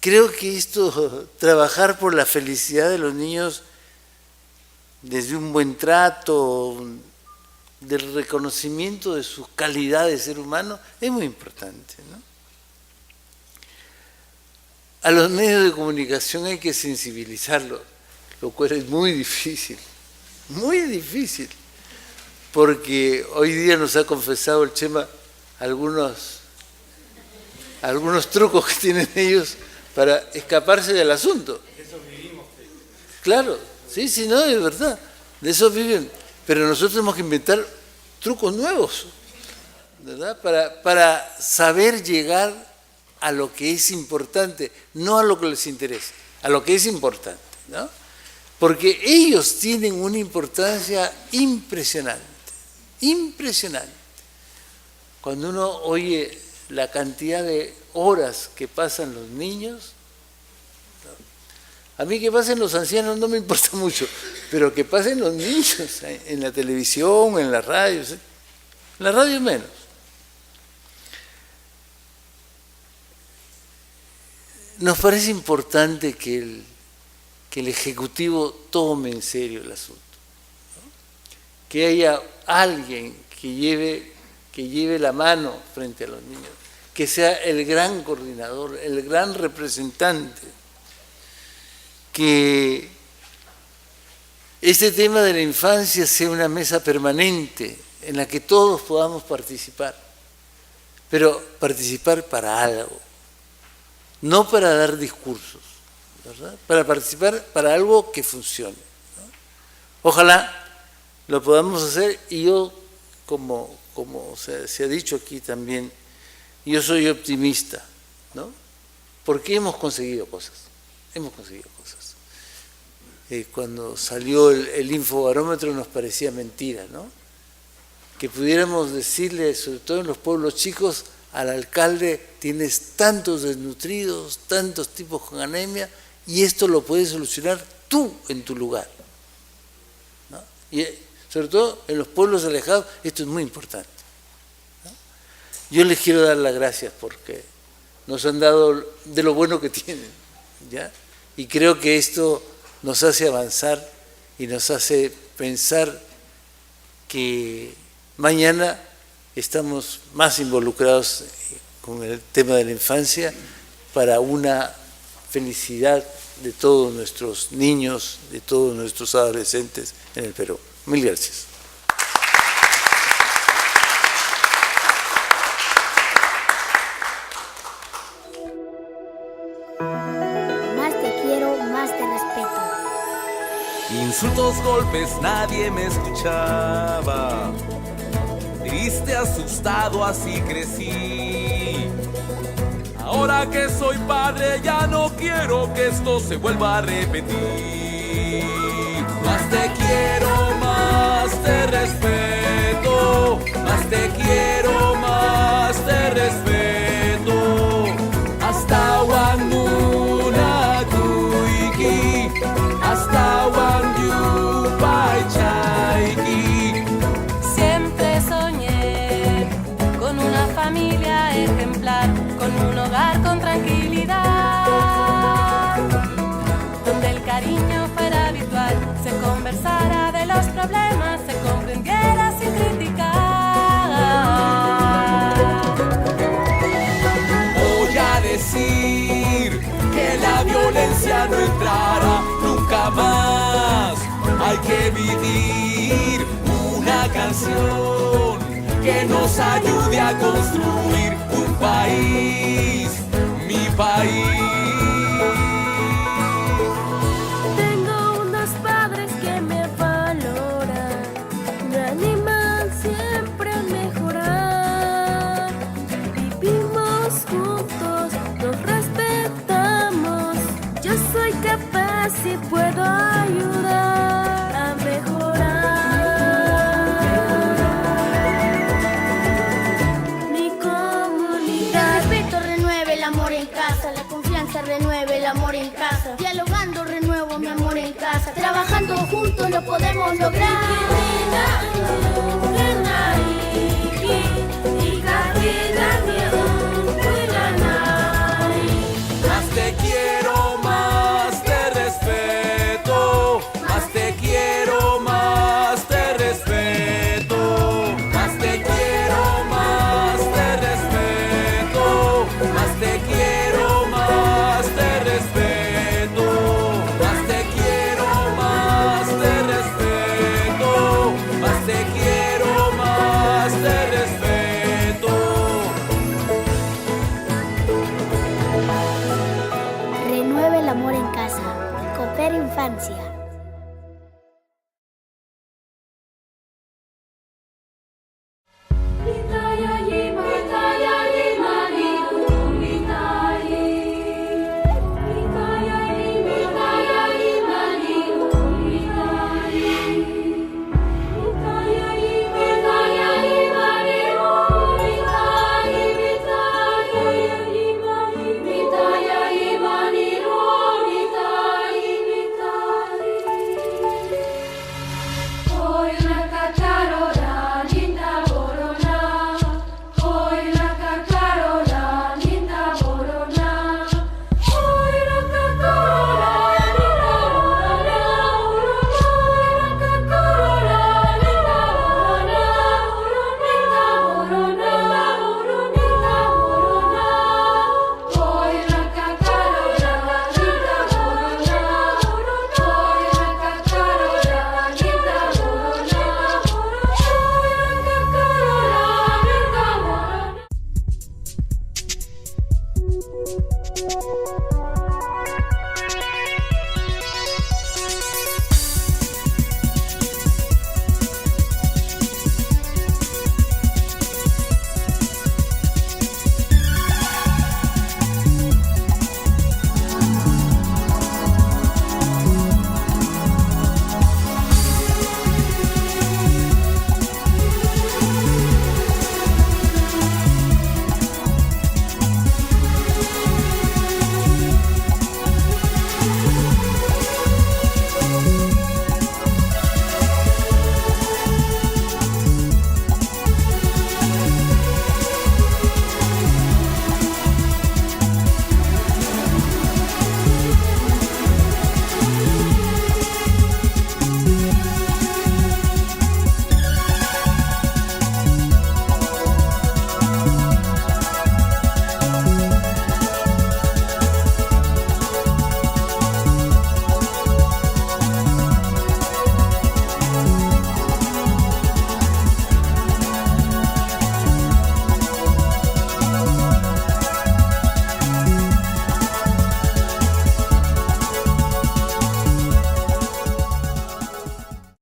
Creo que trabajar por la felicidad de los niños desde un buen trato, del reconocimiento de su calidad de ser humano, es muy importante, ¿no? A los medios de comunicación hay que sensibilizarlos, lo cual es muy difícil, porque hoy día nos ha confesado el Chema algunos trucos que tienen ellos para escaparse del asunto. Eso vivimos. Claro, sí, no, es verdad, de eso viven, pero nosotros tenemos que inventar trucos nuevos, ¿verdad? Para saber llegar a lo que es importante, no a lo que les interesa, a lo que es importante, ¿no? Porque ellos tienen una importancia impresionante. Cuando uno oye la cantidad de horas que pasan los niños, ¿no? A mí que pasen los ancianos no me importa mucho, pero que pasen los niños en la televisión, en la radio, en la radio menos. Nos parece importante que el Ejecutivo tome en serio el asunto, ¿no? Que haya alguien que lleve la mano frente a los niños, que sea el gran coordinador, el gran representante, que este tema de la infancia sea una mesa permanente en la que todos podamos participar, pero participar para algo. No para dar discursos, ¿verdad? Para participar para algo que funcione, ¿no? Ojalá lo podamos hacer, y yo, como se ha dicho aquí también, yo soy optimista, ¿no? Porque hemos conseguido cosas. Cuando salió el infobarómetro nos parecía mentira, ¿no? Que pudiéramos decirle, sobre todo en los pueblos chicos, al alcalde: tienes tantos desnutridos, tantos tipos con anemia, y esto lo puedes solucionar tú en tu lugar, ¿no? Y sobre todo en los pueblos alejados esto es muy importante, ¿no? Yo les quiero dar las gracias porque nos han dado de lo bueno que tienen, ¿ya? Y creo que esto nos hace avanzar y nos hace pensar que mañana estamos más involucrados con el tema de la infancia para una felicidad de todos nuestros niños, de todos nuestros adolescentes en el Perú. Mil gracias. Más te quiero, más te respeto. Insultos, golpes, nadie me escuchaba. Triste, asustado, así crecí. Ahora que soy padre ya no quiero que esto se vuelva a repetir. Más te quiero, más te respeto. Yaiki. Siempre soñé con una familia ejemplar, con un hogar con tranquilidad, donde el cariño fuera habitual, se conversara de los problemas, se comprendiera sin criticar. Voy a decir que la violencia no entrará nunca más. Hay que vivir una canción que nos ayude a construir un país, mi país. Tengo unos padres que me valoran, me animan siempre a mejorar. Vivimos juntos, nos respetamos. Yo soy capaz y puedo ayudar a mejorar mi comunidad. El respeto renueve el amor en casa, la confianza renueve el amor en casa. Dialogando renuevo mi amor en casa, trabajando juntos lo podemos lograr.